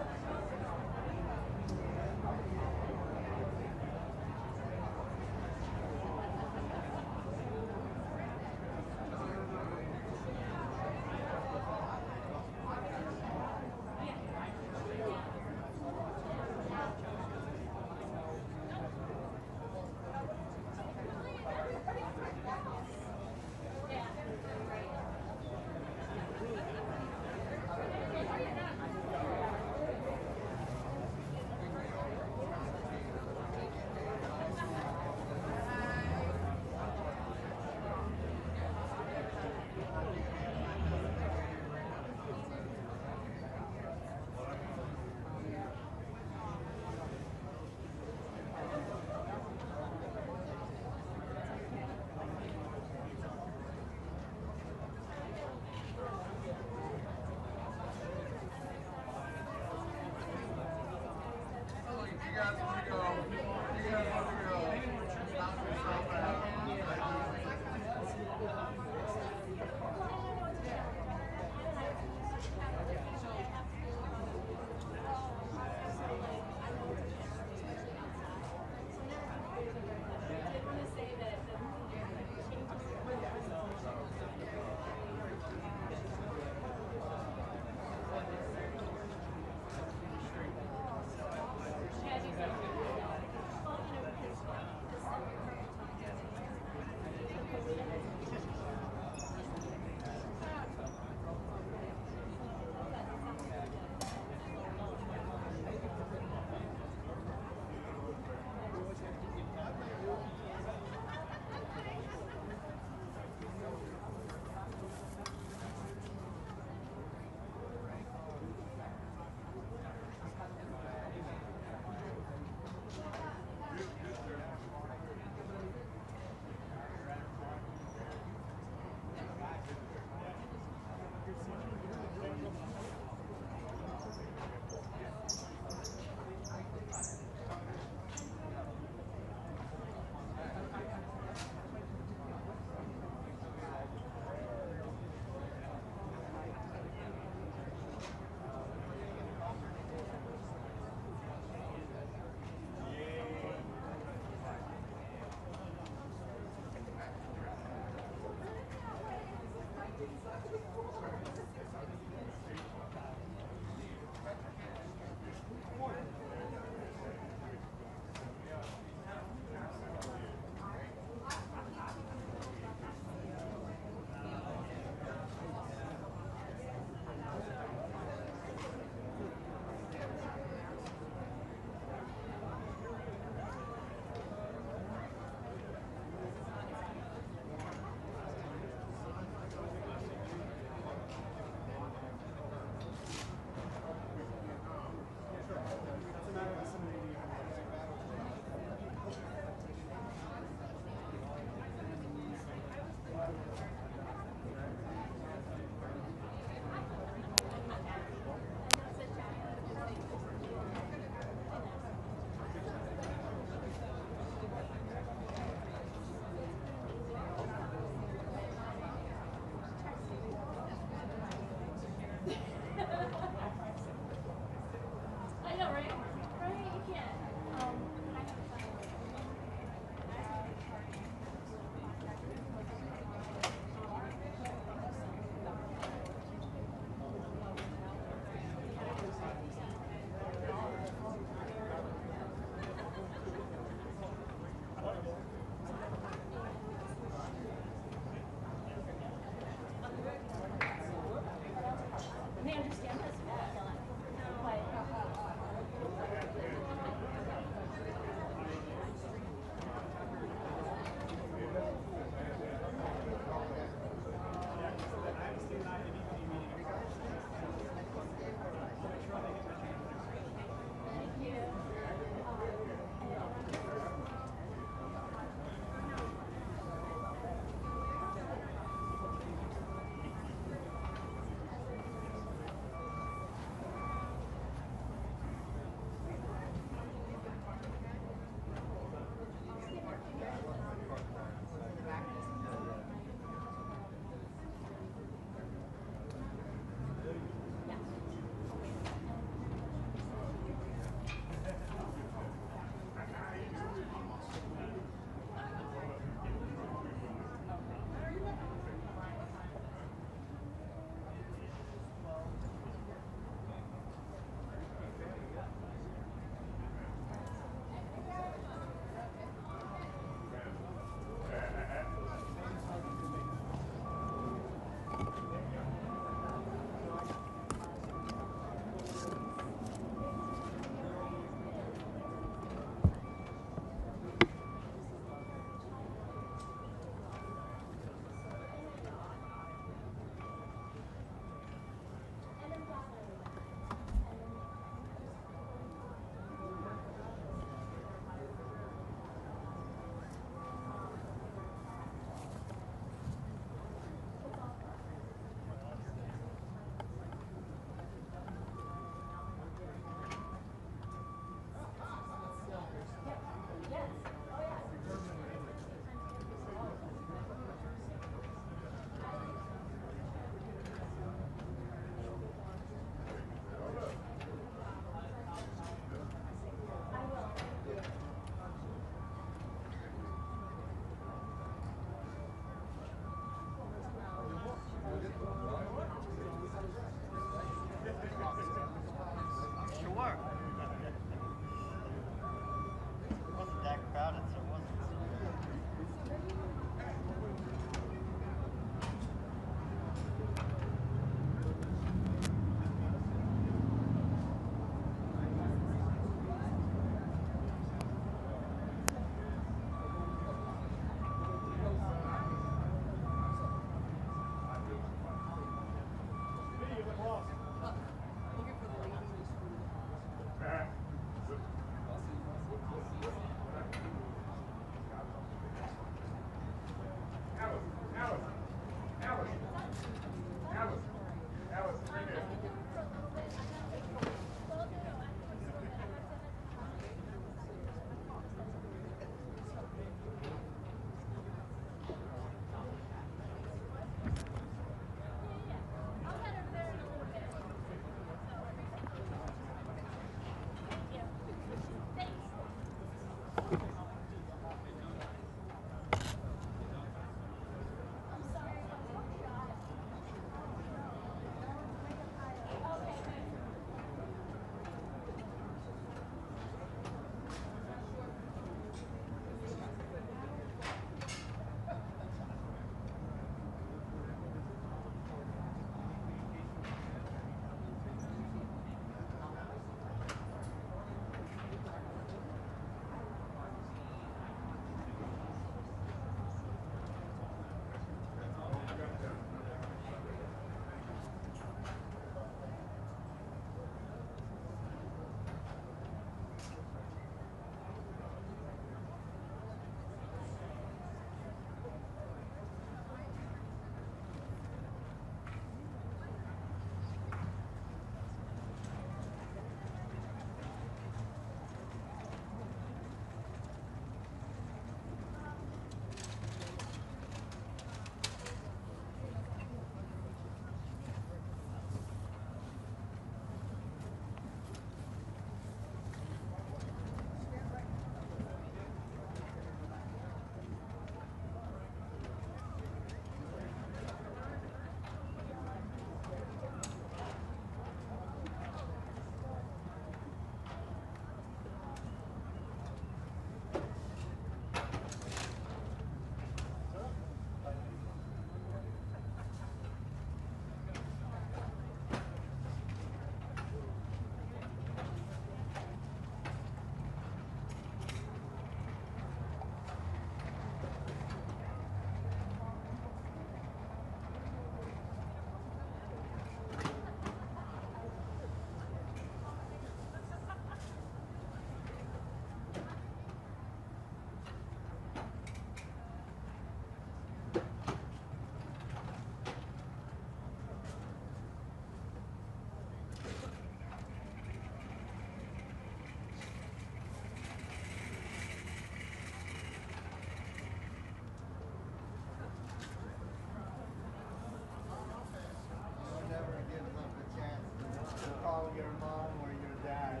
your mom or your dad.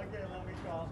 Okay, let me call.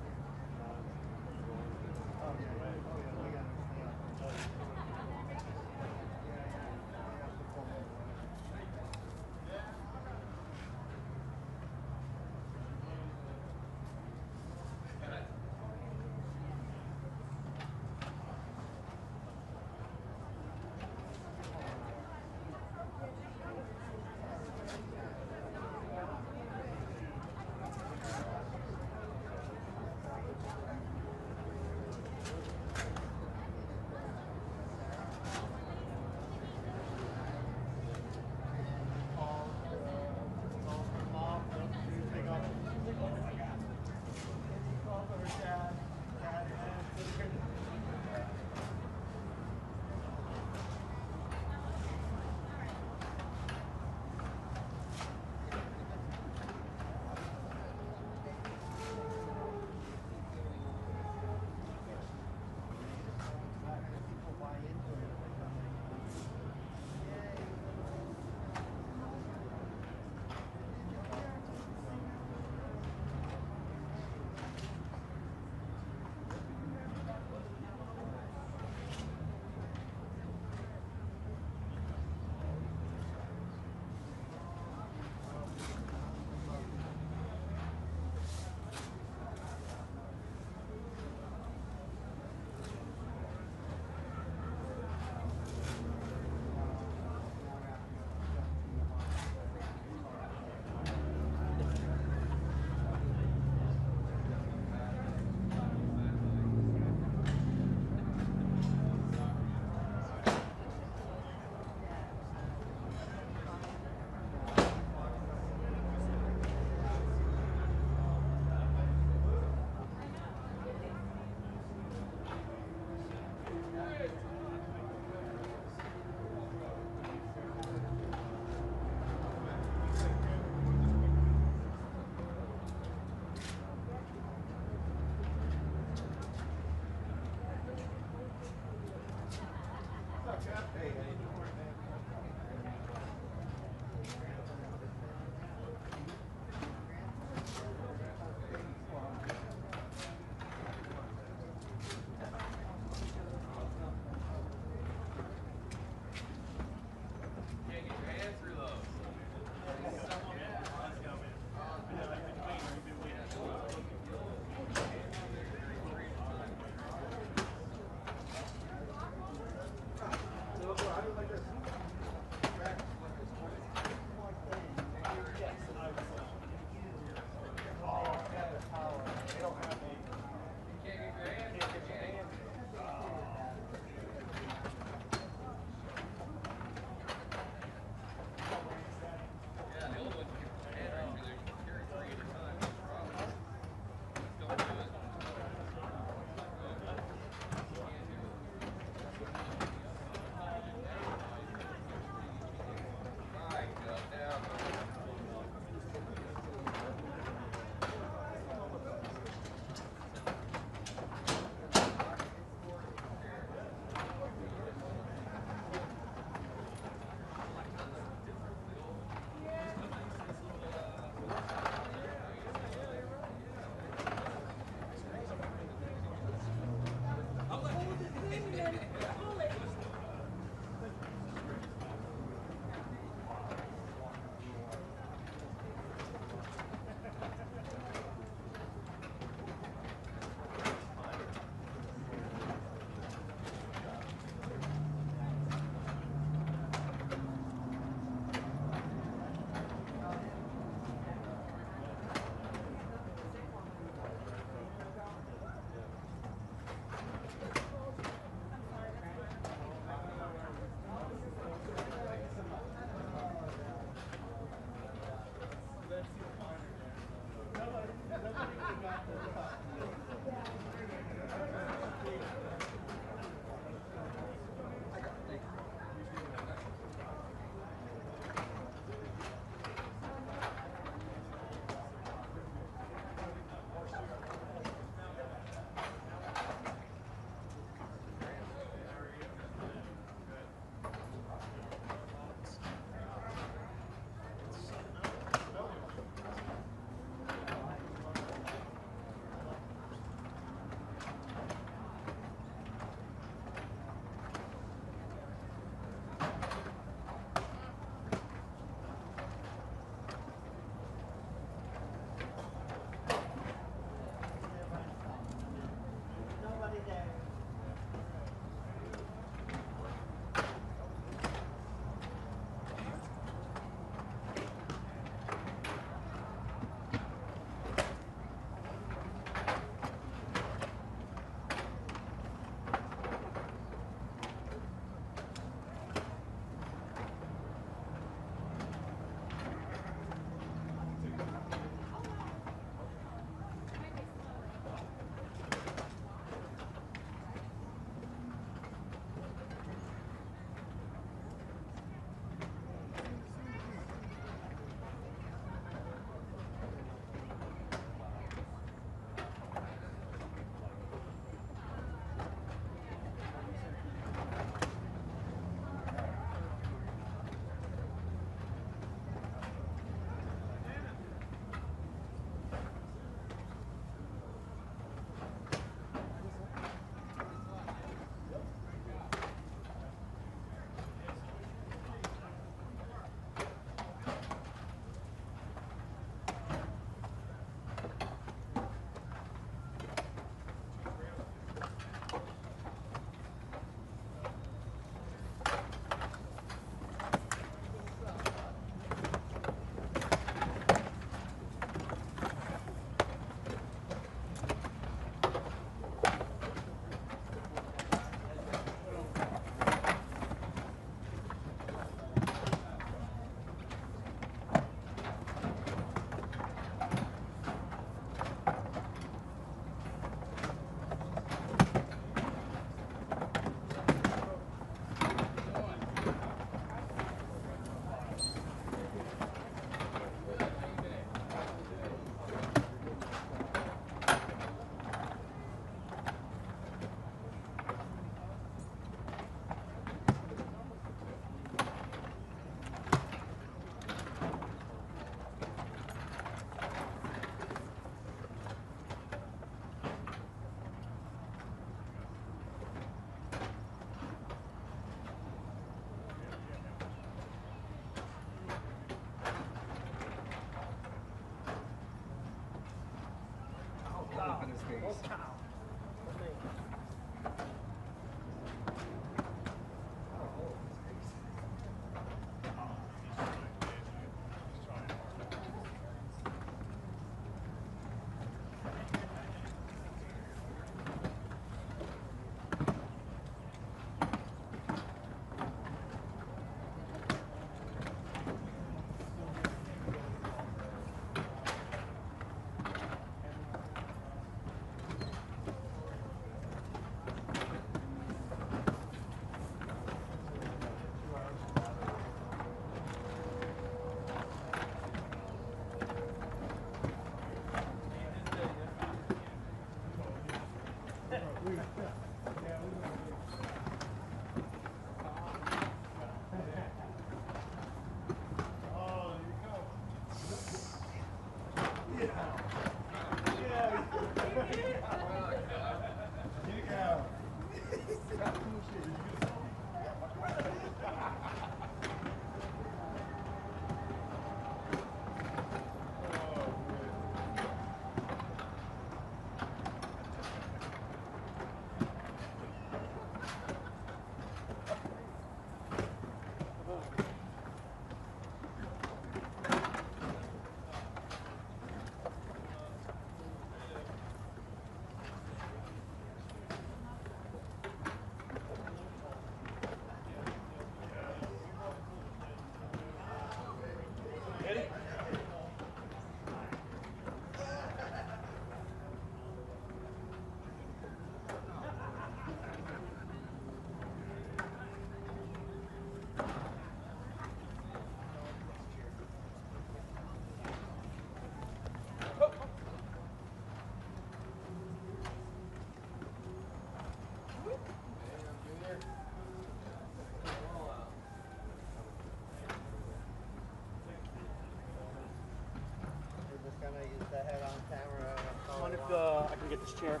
get this chair?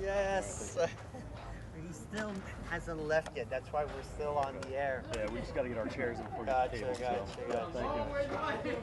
Yes. He still hasn't left yet. That's why we're still on the air. Yeah, we just got to get our chairs in before we Gotcha, get the table. gotcha. Thank you.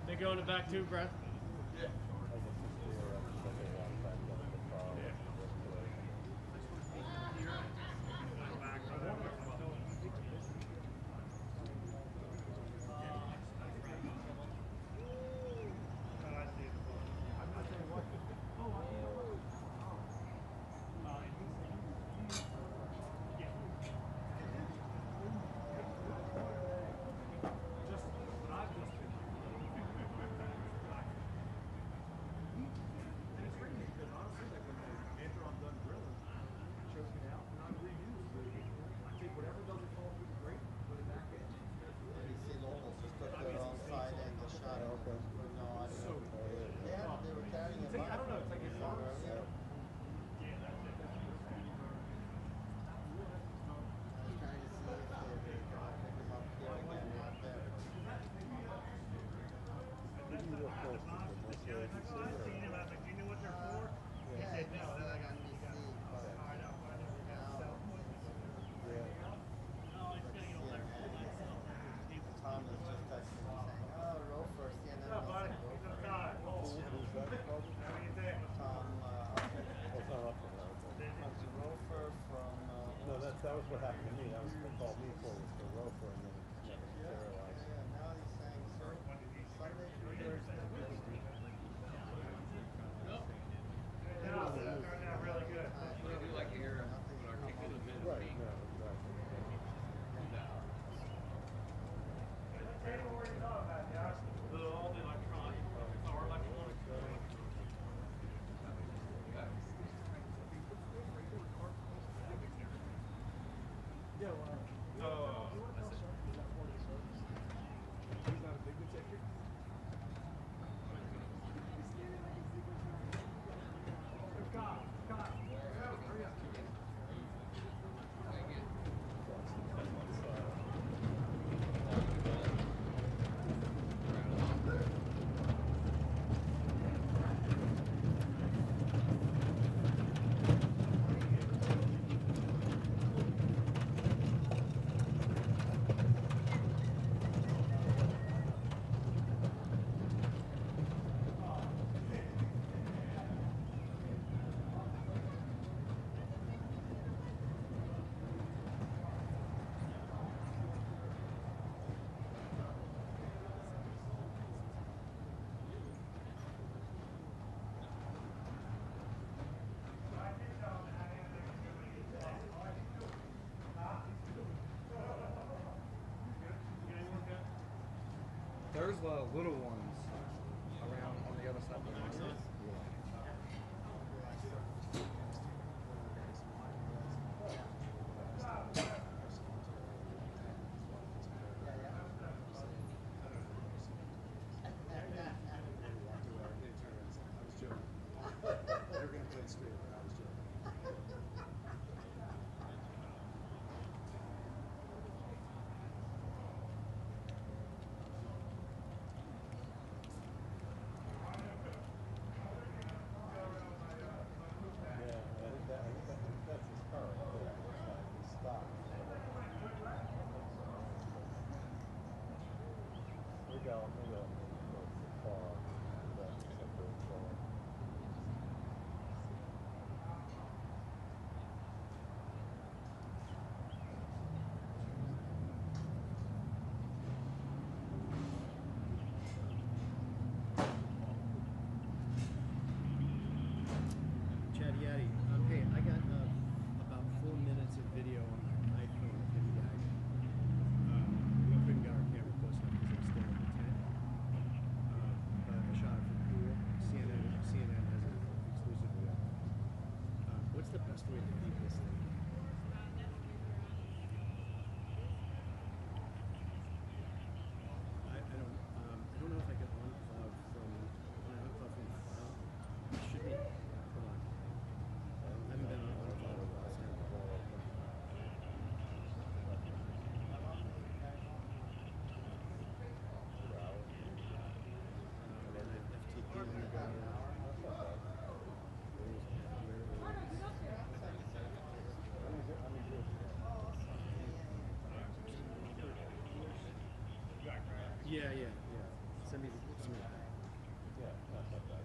They go in the back too, Brad? Yeah. That was what happened to me. That was what they called me for, was the rofer, and then it never materialized. Yeah, now he's saying, sir, Sunday through Thursday. Turned out really good. We do like to hear Right, no, exactly. All the electronic, our electronic. Yeah, well, he's not a big detector. Hurry up. There's little ones around on the other side of the house. the best way to keep this thing? I don't know if I got one from the file. It should be. Hold on. I haven't been on a file last time. Yeah. Send me that. Yeah, that's not bad.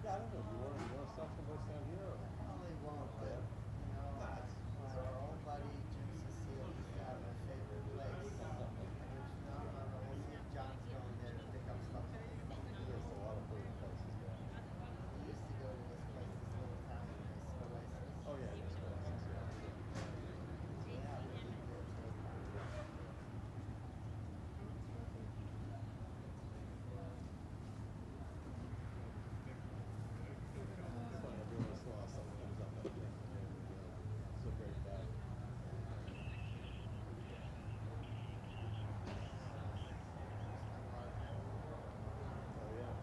Yeah, I don't know. You want to stop someplace down here? Or? Probably won't, but you know, our old buddy Jim Cecile used to have a favorite place. No, we'll see if John's going there to pick up stuff. There's a lot of favorite places there. We used to go to this place, this little town place, Oasis. Oh yeah, just Oasis. Yeah. Yeah, really good. It's funny, every once in a while something comes up like that. It's a great bag. Oh yeah.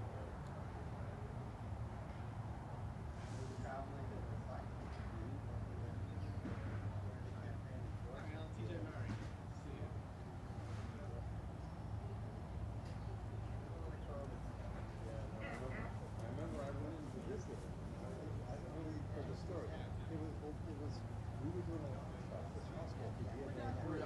Traveling with the bike. TJ Murray. See you. I remember I went into this with him. I don't really heard the story. It was we were doing a lot of stuff. This hospital, he had no